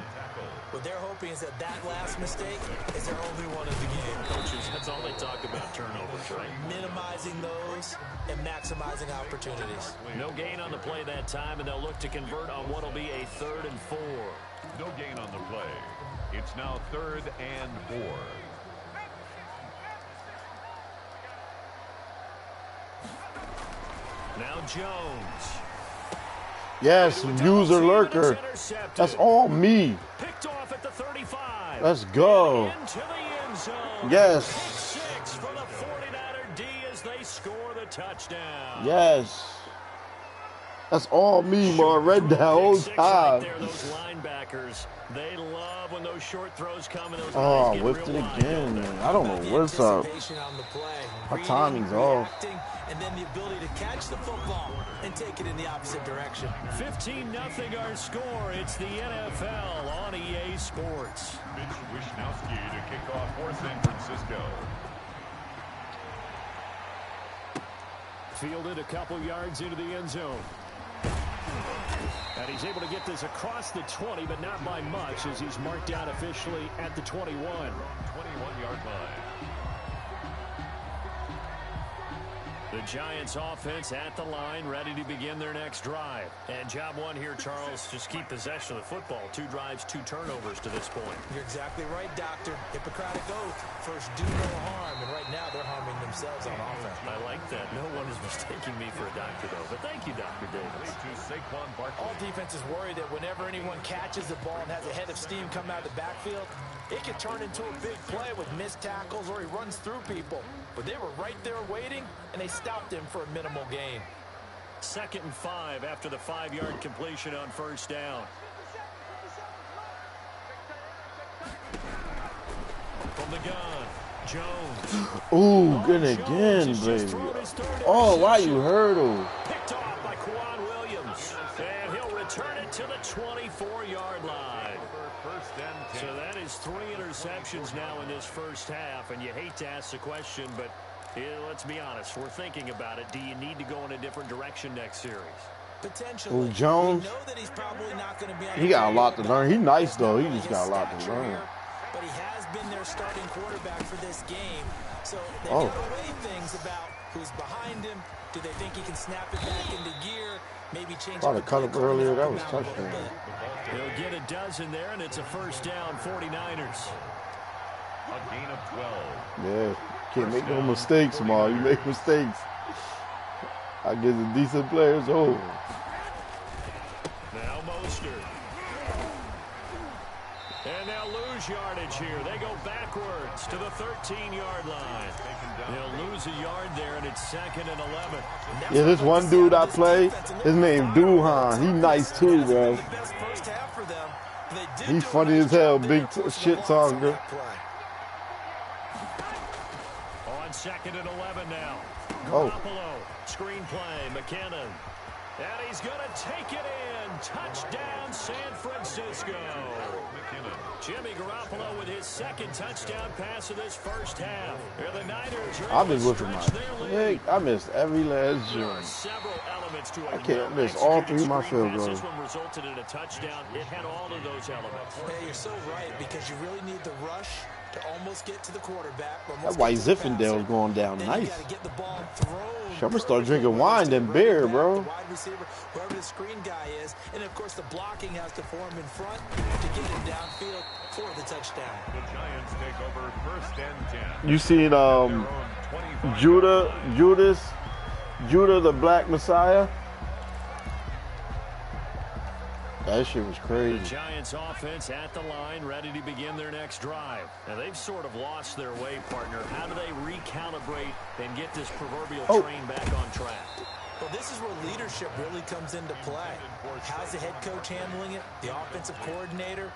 What they're hoping is that that last mistake is their only one of the game. Coaches, that's all they talk about, turnovers, right? Minimizing those and maximizing opportunities. No gain on the play that time, and they'll look to convert on what will be a 3rd and 4. No gain on the play. It's now 3rd and 4. Now Jones. Yes, user lurker. That's all me. Picked off at the 35. Let's go. Into the end zone. Yes. Pick 6 for the 49er D as they score the touchdown. Yes. That's all me, man. Red down whole Pick 6 right time. there, those linebackers, they love when those short throws come and those Oh, guys get whipped real it wide, again, don't they? man. I don't know what's up. Anticipation on the play. My Reading, timing's off. reacting, and then the ability to catch the football and take it in the opposite direction. 15-0 our score. It's the NFL on EA Sports. Mitch Wishnowski to kick off for San Francisco. Fielded a couple yards into the end zone. And he's able to get this across the 20, but not by much, as he's marked down officially at the 21. 21-yard line. The Giants offense at the line, ready to begin their next drive. And job one here, Charles, just keep possession of the football. 2 drives, 2 turnovers to this point. You're exactly right, Doctor. Hippocratic oath. First, do no harm. And right now, they're harming themselves on offense. I like that. No one is mistaking me for a doctor, though. But thank you, Dr. Davis. To Saquon Barkley. All defenses worry that whenever anyone catches the ball and has a head of steam come out of the backfield, it can turn into a big play with missed tackles or he runs through people. But they were right there waiting, and they stopped him for a minimal gain. 2nd and 5 after the 5-yard completion on first down. From the gun, Jones. Ooh, good again, baby. Oh, why you hurdle? Picked off by Quan Williams. 24-yard line. First and 10. So that is 3 interceptions now in this first half, and you hate to ask the question, but let's be honest. We're thinking about it. Do you need to go in a different direction next series? Potentially. Ooh, Jones. We know that he's probably not going to be on He got a lot to learn. He's nice, though. He just got a lot to learn. But he has been their starting quarterback for this game. So they Oh. got to weigh things about who's behind him. Do they think he can snap it back into gear? Maybe change Thought the it cut play up call earlier. and That help was him out a little touchdown. bit. He'll get a dozen there, and it's a first down, 49ers. A gain of 12. Yeah. Can't make no mistakes, Ma. You make mistakes. I give the decent players over. Now Mostert. And they'll lose yardage here. They go backwards to the 13-yard line. They'll lose a yard there, and it's 2nd and 11. Yeah, this one dude I play, his name Duhan. He nice too, bro. He funny as hell, big shit talker. On 2nd and 11 now. Oh. Garoppolo, screen play, McKinnon. And he's going to take it in. Touchdown, San Francisco. Jimmy Garoppolo with his 2nd touchdown pass of this first half. The Niners are I've been able with to him. stretch their lead. I missed every last There are jump. several elements to it. I can't miss all 3 of my field goals. This one resulted in a touchdown. It had all of those elements. Hey, you're so right, because you really need the rush to almost get to the quarterback. That White Zinfandel's going down Then nice. you gotta get the ball thrown. I'm gonna start drinking wine than beer, bro. The wide receiver, whoever the screen guy is, and of course the blocking has to form in front to get him downfield for the touchdown. The Giants take over first and 10. You seen Judah the Black Messiah? That shit was The crazy. Giants offense at the line, ready to begin their next drive. Now, they've sort of lost their way, partner. How do they recalibrate and get this proverbial train back on track? Well, this is where leadership really comes into play. How's the head coach handling it? The offensive coordinator?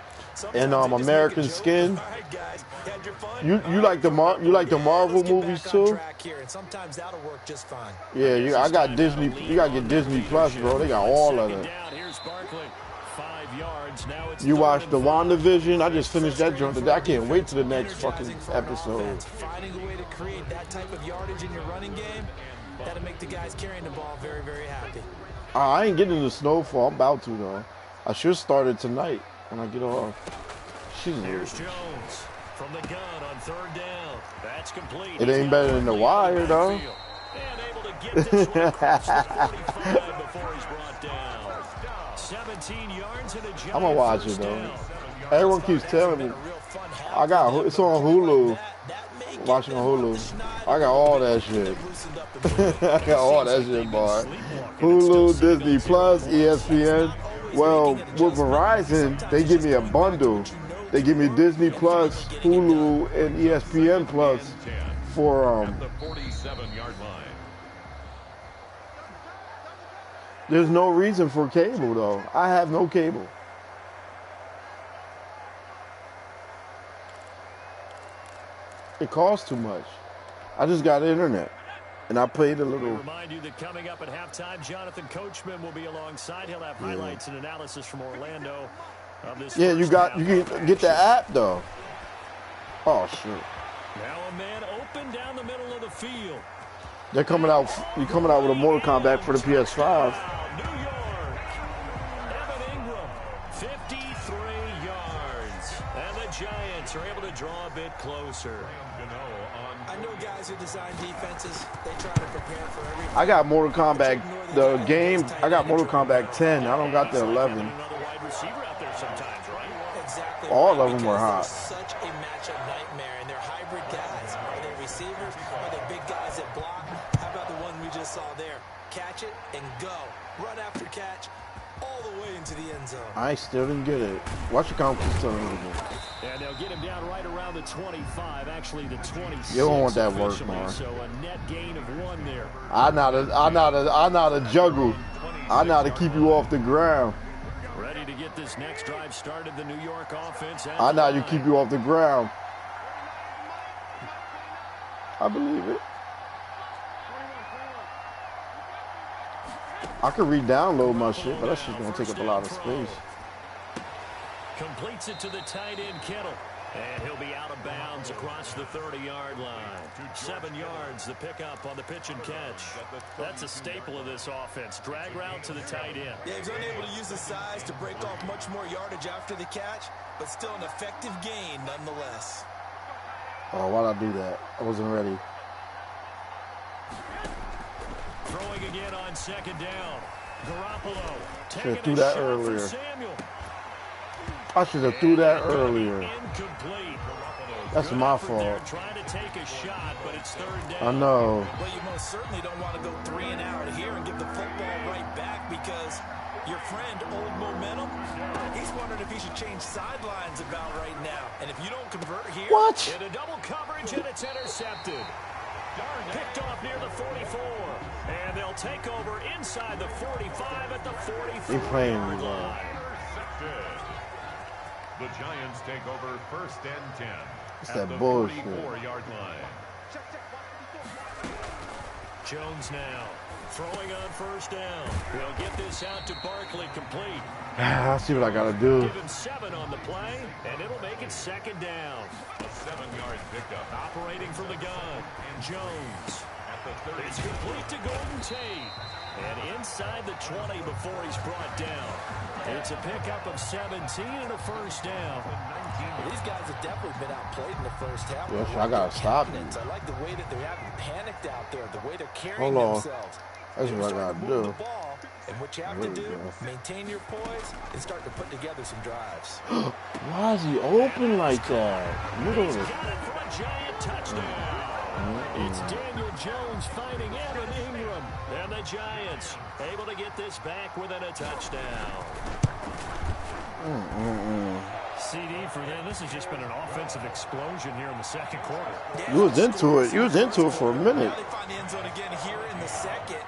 And Sometimes they just American make a joke. Skin. All right, guys, had your fun? You like the Marvel Let's get movies back on too? track here, and sometimes that'll work just fine. Yeah, I got Disney. You gotta get Disney Plus, bro. They got all of it. Down, here's Barkley. 5 yards. Now it's You 3rd watched and the 5. WandaVision? I just finished that joint today. I can't wait to the next fucking Energizing for an episode. offense. Finding a way to create that type of yardage in your running game, that'll make the guys carrying the ball very, very happy. I ain't getting the snowfall. I'm about to though. I should start it tonight when I get off. Here's Shit. Jones from the gun on 3rd down. That's complete. It ain't better than the wire though. And able to get this one across the 45 before he's brought down. 17 yards and a Giant I'm gonna watch it first though. down. Everyone keeps telling me. I got it's on Hulu. Watching on Hulu. I got all that shit. I got all that shit, boy. Hulu, Disney Plus, ESPN. Well, with Verizon, they give me a bundle. They give me Disney Plus, Hulu, and ESPN Plus for The 47-yard line. There's no reason for cable though. I have no cable. It costs too much. I just got internet, and I played a We little. remind you that coming up at halftime, Jonathan Coachman will be alongside. He'll have highlights and analysis from Orlando of this. Yeah, you first can half get the action. app though. Oh shit! Now a man open down the middle of the field. They're coming out. You're coming out with a Mortal Kombat for the PS5. Wow, New York. Evan Ingram, 53 yards. And the Giants are able to draw a bit closer. I know guys who design defenses, they try to prepare for everything. I got Mortal Kombat, the game. I got Mortal Kombat 10. I don't got the 11. Another wide receiver out there sometimes, right? Exactly. All right, of them were because hot. they're such a matchup nightmare, and they're hybrid guys. Are they receivers? Are they big guys that block? How about the one we just saw there? Catch it and go. Run after catch all the way into the end zone. I still didn't get it. Watch your conference telling me. And they'll get him down right around the 25, actually the 26. You don't want that work, officially, Mar. So a net gain of 1 there. I know to juggle. I know to keep you off the ground. Ready to get this next drive started, the New York offense. at I the know you line. keep you off the ground. I believe it. I could re-download my shit, but that shit's gonna take up a lot of space. Completes it to the tight end, Kittle. And he'll be out of bounds across the 30-yard line. 7 yards, the pickup on the pitch and catch. That's a staple of this offense. Drag route to the tight end. Yeah, he was unable to use his size to break off much more yardage after the catch, but still an effective gain nonetheless. Oh, why'd I do that? I wasn't ready. Throwing again on second down. Garoppolo Should have threw that earlier. I should have threw that earlier. Incomplete. That's my fault. Trying to take a shot, but it's third down. I know. Well, you most certainly don't want to go 3 and out here and give the football right back because your friend, Old Momentum, he's wondering if he should change sidelines about right now. And if you don't convert here... What? In a double coverage, and it's intercepted. Picked off near the 44. And they'll take over inside the 45 at the 44-yard line. The Giants take over first and 10. It's at that the bullshit. 44-yard line. Jones now throwing on first down. He'll get this out to Barkley, complete. I see what I gotta do. Give him 7 on the play, and it'll make it second down. A 7-yard pickup. Operating from the gun, Jones. At the 30. It's complete to Golden Tate. And inside the 20 before he's brought down. It's a pickup of 17 and a first down. Well, these guys have definitely been outplayed in the first half. Yes, I gotta stop you. I like the way that they haven't panicked out there, the way they're carrying Hold on. themselves. That's what I gotta do. The ball, and what you have to do, maintain your poise and start to put together some drives. Why is he open like that? Middle of He's the... got it for a giant touchdown. It's Daniel Jones finding Evan Ingram. And the Giants able to get this back within a touchdown. CD for them. This has just been an offensive explosion here in the second quarter. Yeah, You was into it. You was into it for a minute. Now they find the end zone again here in the second.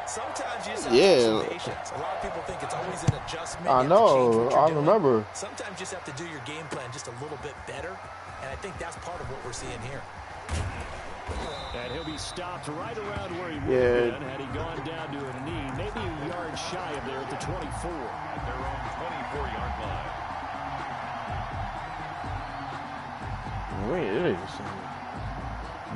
Sometimes you just have Yeah. to have some patience. A lot of people think it's always an adjustment. I You have to change know. what you're I doing. remember. Sometimes you just have to do your game plan just a little bit better, and I think that's part of what we're seeing here. And he'll be stopped right around where he would Yeah. have been had he gone down to a knee, maybe a yard shy of there at the 24. At their own 24-yard line. Wait, it is.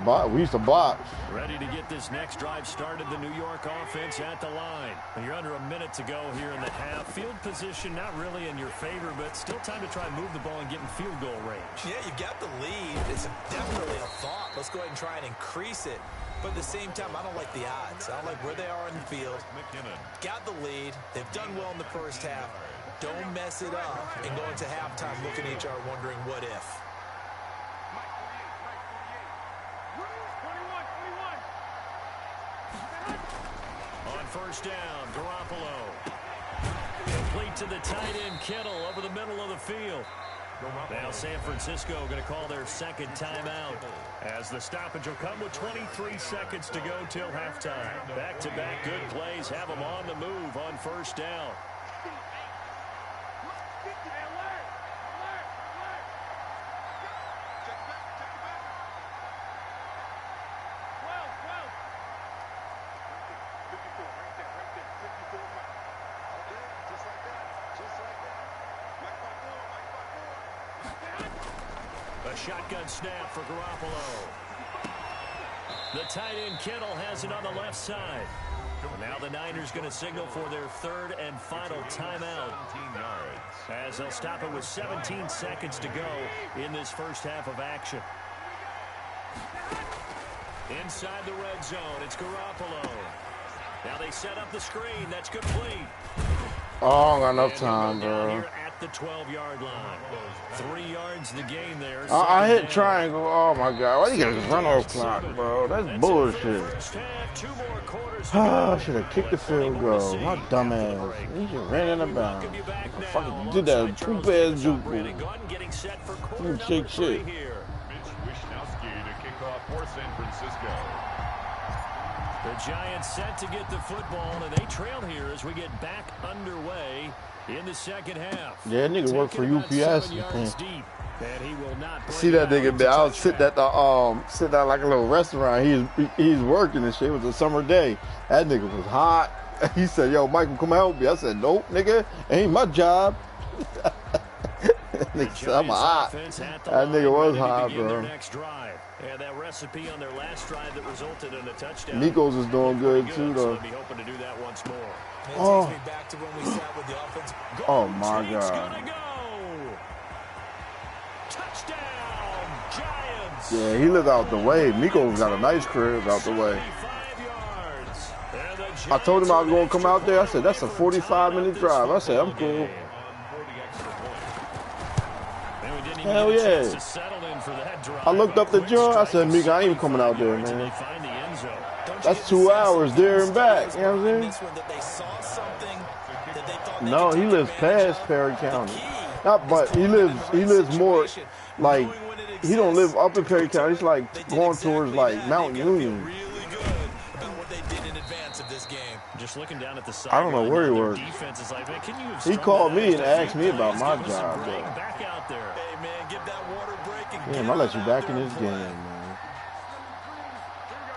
We used to box. Ready to get this next drive started, the New York offense at the line. You're under a minute to go here in the half. Field position not really in your favor, but still time to try and move the ball and get in field goal range. Yeah, you've got the lead. It's definitely a thought. Let's go ahead and try and increase it. But at the same time, I don't like the odds. I don't like where they are in the field. McKinnon. Got the lead. They've done well in the first half. Don't mess it up and go into halftime looking at each other wondering what if. On first down, Garoppolo. Complete to the tight end, Kittle, over the middle of the field. Now San Francisco going to call their second timeout as the stoppage will come with 23 seconds to go till halftime. Back-to-back good plays have them on the move on first down. A shotgun snap for Garoppolo. The tight end Kittle has it on the left side. Now the Niners going to signal for their third and final timeout. 17 yards. As they'll stop it with 17 seconds to go in this first half of action. Inside the red zone, it's Garoppolo. Now they set up the screen. That's complete. Oh, I got enough And time, down bro. here at the 12-yard line. 3 yards the game there. I hit Second down. triangle. Oh my god. Why you gotta run off clock, bro? That's bullshit. First half, 2 more quarters to Ah, I go. should have kicked the field goal. My dumb ass. He just ran in the bounds. Welcome you back now. Fucking did that two pass juke. Brandon Gordon getting set for quarter You number shake 3 shit. here. Mitch Wishnowsky to kick off for San Francisco. The Giants set to get the football, and they trail here as we get back underway in the second half. Yeah, that nigga work for Taking about UPS. 7 yards deep, and he will not bring See that it out. nigga, man. I was sitting at the sitting at like a little restaurant. He's working and shit. It was a summer day. That nigga was hot. He said, "Yo, Michael, come help me." I said, "Nope, nigga, ain't my job." I'm hot. That nigga was hot, bro. And that recipe on their last drive that resulted in a touchdown. Nico's is doing good too, though. So be hoping to do that once more. It takes me back to when we sat with the offense. Oh my God. Touchdown, Giants. Yeah, he lived out the way. Nico's got a nice crib out the way. I told him I was going to come out there. I said, that's a 45-minute drive. I said, I'm cool. Hell yeah. I looked up the joint. I said, Mika, I ain't coming out there, man. That's 2 hours there and back. You know what I'm saying? No, he lives past Perry County. Not, but he lives more like, he don't live up in Perry County. He's like going towards like Mount Union. Just looking down at the side. I don't know where he was. He called me and asked me about my job, bro. Back out there. Hey man, give that water break and Damn, I let you back in this game, man.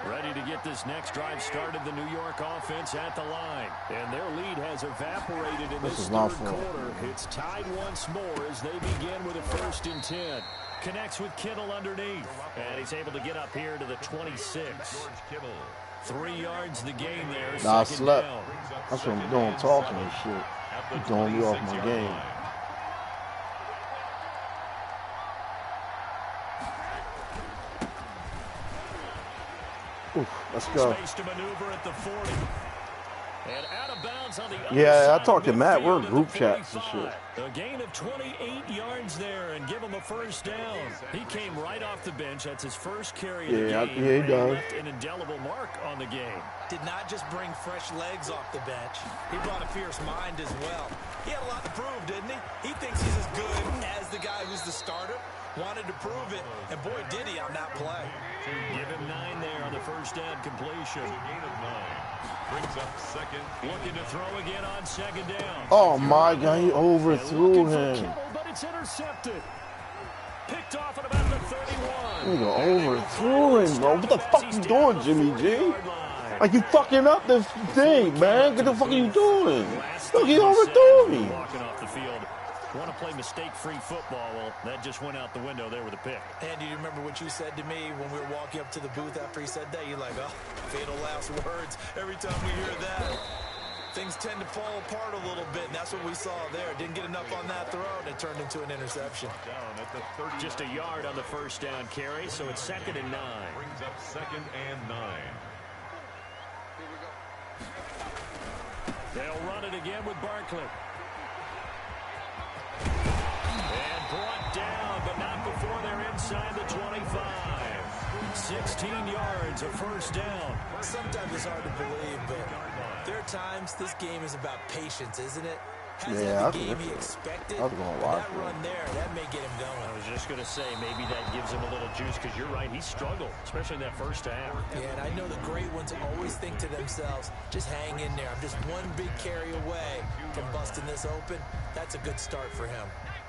Ready to get this next drive started, the New York offense at the line. And their lead has evaporated in this third quarter. It's tied once more as they begin with a 1st and 10. Connects with Kittle underneath. And he's able to get up here to the 26. 3 yards the gain there. Nah, I slept. That's what I'm doing, talking and shit. You're throwing me off my game. Oof, let's go. Yeah, I talked to Matt. We're in group chats and shit. A gain of 28 yards there and give him a 1st down. He came right off the bench. That's his first carry of the game. Yeah, he does. Left an indelible mark on the game. did not just bring fresh legs off the bench. He brought a fierce mind as well. He had a lot to prove, didn't he? He thinks he's as good as the guy who's the starter. Wanted to prove it, and boy, did he on that play. Give him 9 there on the first down completion. Gain of 9. Brings up second. Looking to throw again on second down. Oh, my God, he overthrew him. Kittle, but it's intercepted. Picked off at about the 31. Nigga overthrew him, bro. What the fuck you doing, Jimmy G? Like, you fucking up the thing, man. What the fuck are you doing? Look, he overthrew me. Walking off the field. Want to play mistake-free football. Well, that just went out the window there with a pick. And do you remember what you said to me when we were walking up to the booth after he said that? You're like, oh, fatal last words. Every time we hear that, things tend to fall apart a little bit, and that's what we saw there. Didn't get enough on that throw, and it turned into an interception. Down at the 30. Just a yard on the first down carry, so it's 2nd and 9. Brings up 2nd and 9. They'll run it again with Barkley. And brought down, but not before they're inside the 25. 16 yards, a first down. Sometimes it's hard to believe, but there are times this game is about patience, isn't it? Yeah, the game he expected. I was going to watch that run there, that may get him going. I was just going to say, maybe that gives him a little juice, because you're right, he struggled, especially in that first half. Yeah, and I know the great ones always think to themselves, just hang in there. I'm just one big carry away from busting this open. That's a good start for him.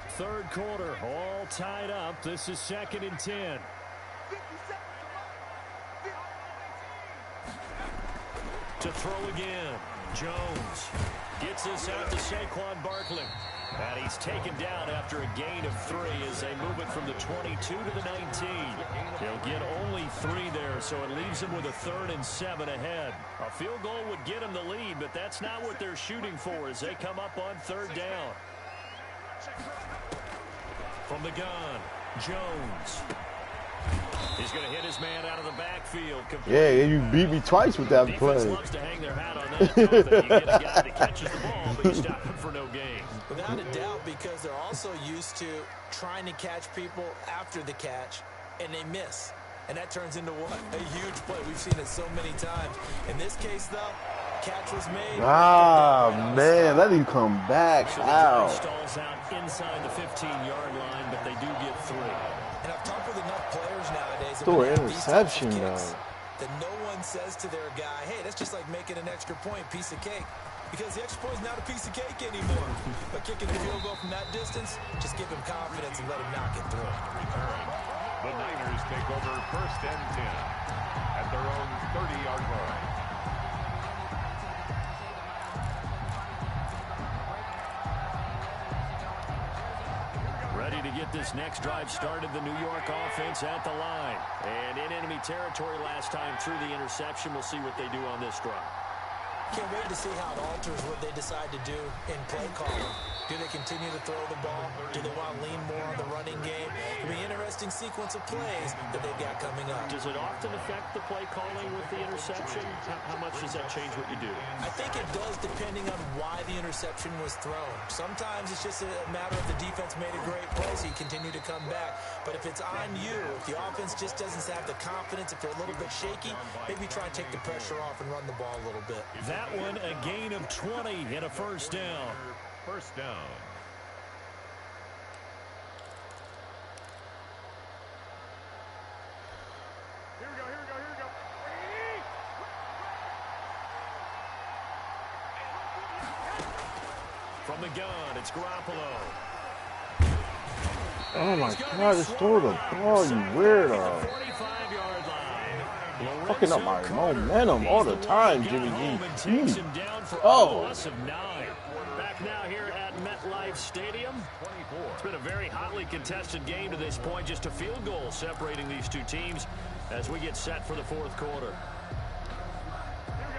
Third quarter, all tied up. This is 2nd and 10. To throw again, Jones gets this out to Saquon Barkley. And he's taken down after a gain of 3 as they move it from the 22 to the 19. He'll get only 3 there, so it leaves him with a 3rd and 7 ahead. A field goal would get him the lead, but that's not what they're shooting for as they come up on 3rd down. From the gun, Jones. He's going to hit his man out of the backfield. Yeah, you beat me twice with that play. Loves to hang their hat on that, don't they? You get a guy that catches the ball, but you stop him for no gain. Without a doubt, because they're also used to trying to catch people after the catch, and they miss. And that turns into what? A huge play. We've seen it so many times. In this case, though, catch was made. Ah, man, let him come back out. Stalls out inside the 15-yard line, but they do get 3. And I've talked with enough players nowadays Threw an interception, though. That no one says to their guy, hey, that's just like making an extra point, piece of cake. Because the extra point is not a piece of cake anymore. But kicking the field goal from that distance, just give him confidence and let him knock it through. The Niners take over 1st and 10 at their own 30-yard line. get this next drive started. The New York offense at the line. And in enemy territory last time through the interception. We'll see what they do on this drive. Can't wait to see how it alters what they decide to do in play calling. Do they continue to throw the ball? Do they want to lean more on the running game? It'll be an interesting sequence of plays that they've got coming up. Does it often affect the play calling with the interception? How much does that change what you do? I think it does depending on why the interception was thrown. Sometimes it's just a matter of the defense made a great play, so you continue to come back. But if it's on you, if the offense just doesn't have the confidence, if they're a little bit shaky, maybe try and take the pressure off and run the ball a little bit. That one, a gain of 20 and a first down. First down. Here we go, here we go, here we go. From the gun, it's Garoppolo. Oh my God, just throw the ball, you weirdo. 45-yard line. Fucking up my momentum all the time, Jimmy G. Takes him down for a Oh. loss of 9. Back now here at MetLife Stadium. It's been a very hotly contested game to this point. Just a field goal separating these two teams as we get set for the fourth quarter.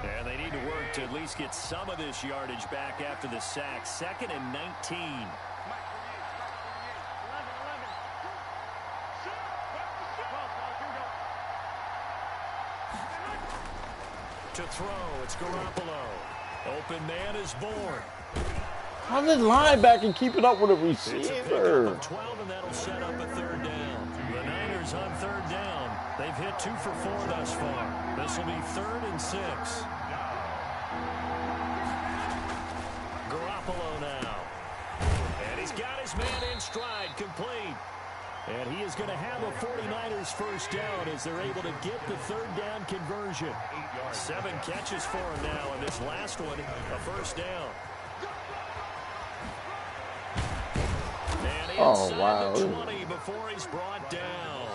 And they need to work to at least get some of this yardage back after the sack. 2nd and 19. To throw, it's Garoppolo. Open man is born. How did linebacker keep it up with a It's a pickup receiver? of 12, and that'll set up a third down. The Niners on third down. They've hit 2 for 4 thus far. This will be 3rd and 6. Garoppolo now. And he's got his man in stride, complete. And he is going to have a 49ers first down as they're able to get the third down conversion. 7 catches for him now, and this last one, a first down. And Oh, inside wow. the 20 before he's brought down.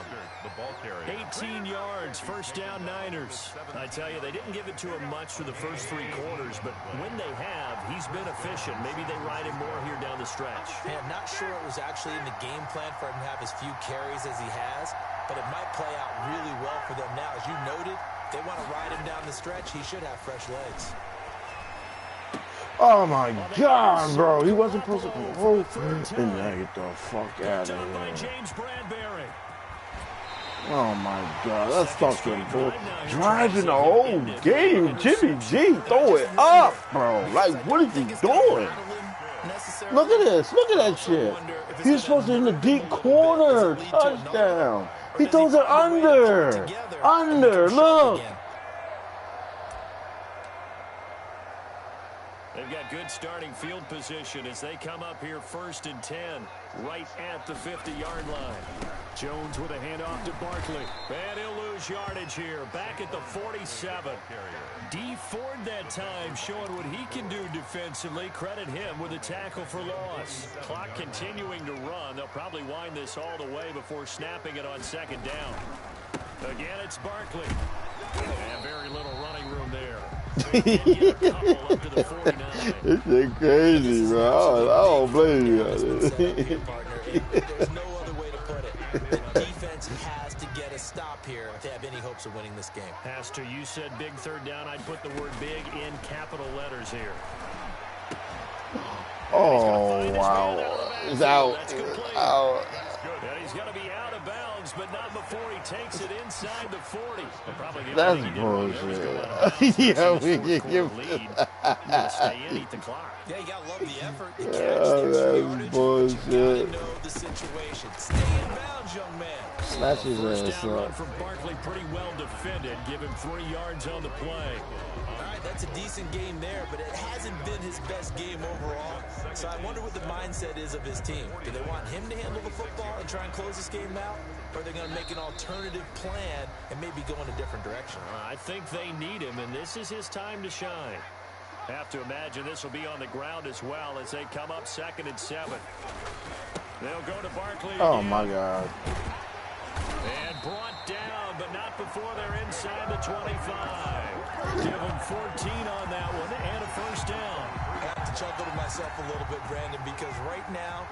The ball carrier. 18 yards, first down Niners. I tell you, they didn't give it to him much for the first 3 quarters, but when they have, he's been efficient. Maybe they ride him more here down the stretch. Hey, I'm not sure it was actually in the game plan for him to have as few carries as he has, but it might play out really well for them now. As you noted, if they want to ride him down the stretch, he should have fresh legs. Oh my God, bro. He wasn't supposed to go. And now get the fuck out Done by of here. James Bradbury. Oh my God, that's fucking bull. Driving the whole game, Jimmy G, throw it up, bro. Like, what is he doing? Look at this, look at that shit. He's supposed to in the deep corner, touchdown. He throws it under, look. They've got good starting field position as they come up here 1st and 10, right at the 50-yard line. Jones with a handoff to Barkley. And he'll lose yardage here, back at the 47. D Ford that time showing what he can do defensively. Credit him with a tackle for loss. Clock continuing to run. They'll probably wind this all the way before snapping it on 2nd down. Again, it's Barkley. And very little running room there. Get a couple up to the 49. This shit crazy, bro. I don't blame you. There's no other way to put it. The defense has to get a stop here if they have any hopes of winning this game. Pastor, you said big third down. I'd put the word big in capital letters here. Oh, wow. It's out. Out. And he's going to be out of bounds, but not before he takes it inside the 40. That's bullshit. Yeah, we can give lead. Stay in, eat the clock. Yeah, you got to love the effort. The catch, Yeah, that's bullshit. You got to know the situation. Stay in bounds, young man. Snatch his First ass down run up. from Barkley, pretty well defended. Give him 3 yards on the play. All right, that's a decent game there, but it hasn't been his best game overall. So I wonder what the mindset is of his team. Do they want him to handle the football and try and close this game out? Or are they going to make an alternative plan and maybe go in a different direction? I think they need him, and this is his time to shine. Have to imagine this will be on the ground as well as they come up 2nd and 7. They'll go to Barkley again. Oh, my God. And brought down, but not before they're inside the 25. Give him 14 on that one and a first down. I have to chuckle to myself a little bit, Brandon, because right now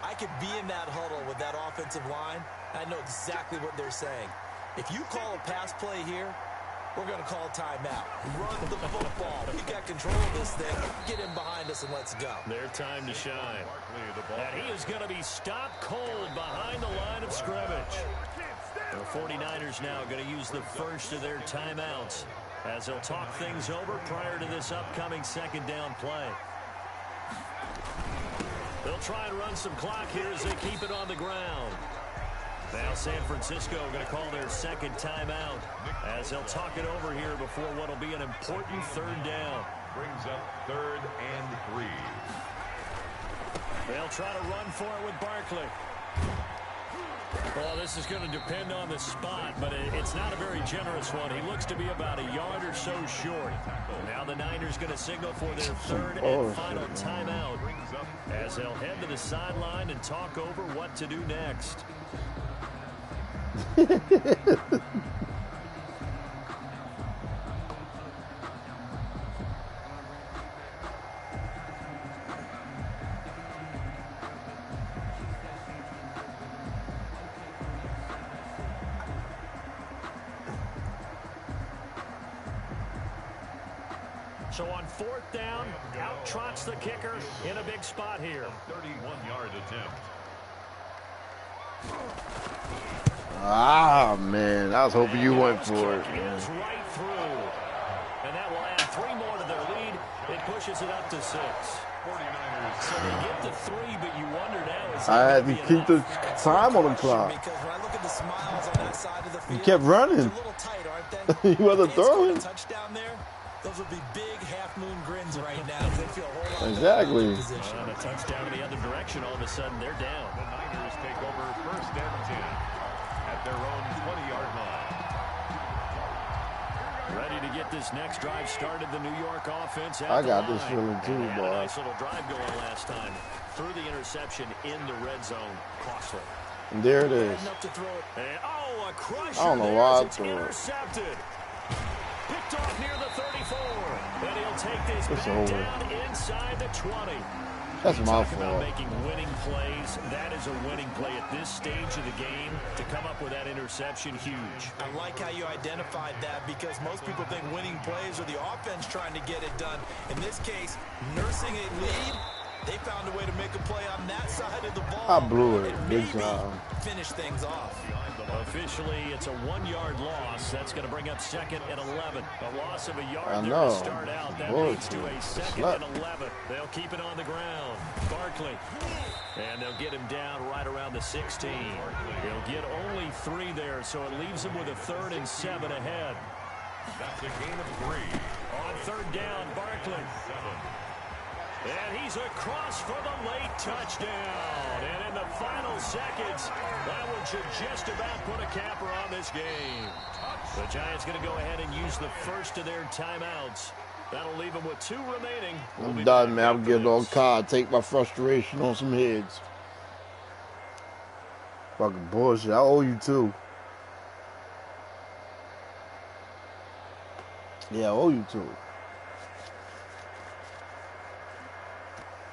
I I could be in that huddle with that offensive line. I know exactly what they're saying. If you call a pass play here, we're going to call a timeout. Run the football. We got control of this thing. Get in behind us and let's go. Their time to shine. And he is going to be stopped cold behind the line of scrimmage. The 49ers now going to use the first of their timeouts as they'll talk things over prior to this upcoming second down play. They'll try and run some clock here as they keep it on the ground. Now San Francisco going to call their second timeout as they'll talk it over here before what will be an important third down. Brings up 3rd and 3. They'll try to run for it with Barkley. Well, this is going to depend on the spot, but it's not a very generous one. He looks to be about a yard or so short. Now the Niners going to signal for their third and final timeout as they'll head to the sideline and talk over what to do next. So on 4th down, out trots the kicker in a big spot here. 31-yard attempt. Ah, man. I was hoping you went for it. Is right through. And that will add 3 more to their lead. It pushes it up to 6. 49ers. So they get to 3, but you wonder now. I had to keep the time on the clock. Because when I look at the smiles on that side of the field, He kept running. they're a little tight, aren't they? He wasn't throwing. Touchdown there. Those would be big half-moon grins right now. They feel a whole lot Exactly. On a touchdown in the other direction, all of a sudden they're down. The Niners take over 1st and 10 at their own 20-yard line. Ready to get this next drive started, the New York offense. I got this feeling too, boy. boy. A nice little drive going last time. Through the interception in the red zone. Costly. And there it is. enough to throw it. And, a crusher. I don't know there why as I it's threw it. intercepted. Picked off near the 34. And he'll take this It's back over. down inside the 20. That's my Talk about fault. making winning plays. That is a winning play at this stage of the game. To come up with that interception, huge. I like how you identified that because most people think winning plays are the offense trying to get it done. In this case, nursing a lead, they found a way to make a play on that side of the ball. I blew it. And Big maybe time. finish things off. Officially, it's a 1-yard loss. That's going to bring up 2nd and 11. A loss of a yard I there know. to start out. That Boy, leads to a 2nd and 11. They'll keep it on the ground. Barkley. And they'll get him down right around the 16. He'll get only 3 there, so it leaves him with a 3rd and 7 ahead. That's a gain of 3. On 3rd down, Barkley. And he's across for the late touchdown. And in the final seconds, that one should just about put a capper on this game. The Giants going to go ahead and use the first of their timeouts. That'll leave them with 2 remaining. I'm done, man. I'm getting on card. Take my frustration on some heads. Fucking bullshit. I owe you 2. Yeah, I owe you 2.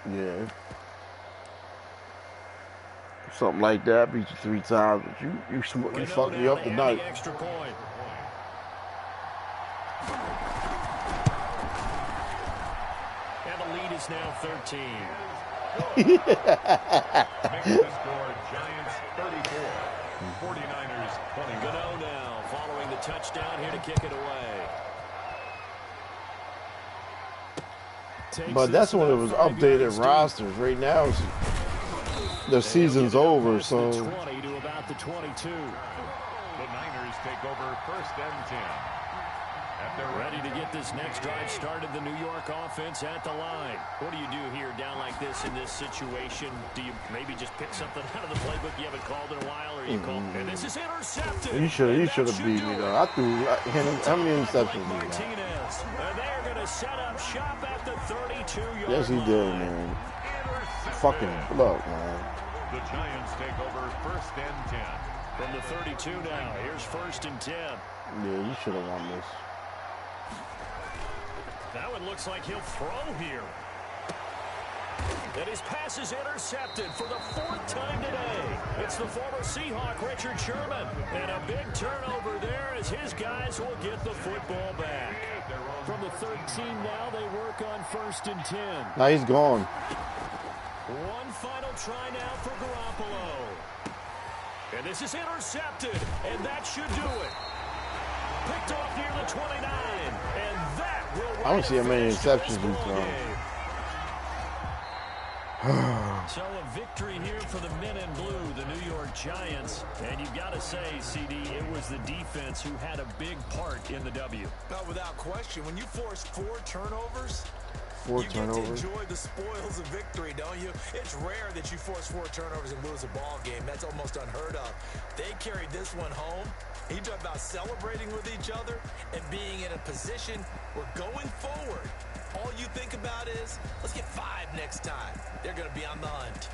Yeah. Something like that. I beat you 3 times, but you fucked me up tonight. Extra point. And the lead is now 13. Makes the score Giants 34. 49ers 20. Gano now following the touchdown here to kick it away. But that's when it was updated rosters. Right now, the season's over, so 20 to about the 22. The Niners take over 1st and 10. At their Ready to get this next drive started, the New York offense at the line. What do you do here down like this in this situation? Do you maybe just pick something out of the playbook you haven't called in a while, or you call? And this is intercepted. you should have beat me though. I threw how many interceptions did he have? Martinez, and they're going to set up shop at the 32-yard Yes, he did, man. Fucking look, man. The Giants take over 1st and 10. From the 32 now, here's 1st and 10. Yeah, you should have won this. That one looks like he'll throw here. And his pass is intercepted for the 4th time today. It's the former Seahawk, Richard Sherman. And a big turnover there as his guys will get the football back. From the 13 now, they work on 1st and 10. Now he's gone. One final try now for Garoppolo. And this is intercepted, and that should do it. Picked off near the 29, and that will I don't see how many interceptions he's thrown. So a victory here for the men in blue, the New York Giants. And you've got to say, CD, it was the defense who had a big part in the W. No, without question. When you force 4 turnovers, Four you turnovers. get to enjoy the spoils of victory, don't you? It's rare that you force 4 turnovers and lose a ball game. That's almost unheard of. They carried this one home. You talk about celebrating with each other and being in a position where going forward, all you think about is, let's get 5 next time. They're going to be on the hunt.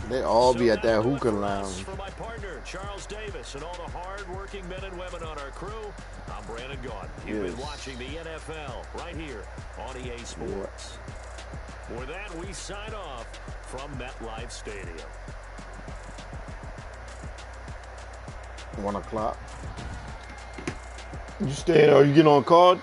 They all be So at now that do it hookah for us, lounge. For my partner, Charles Davis, and all the hard-working men and women on our crew, I'm Brandon Gaudin. You've been watching the NFL right here on EA Sports. For that, we sign off from MetLife Stadium. 1 o'clock. You staying or you getting on card?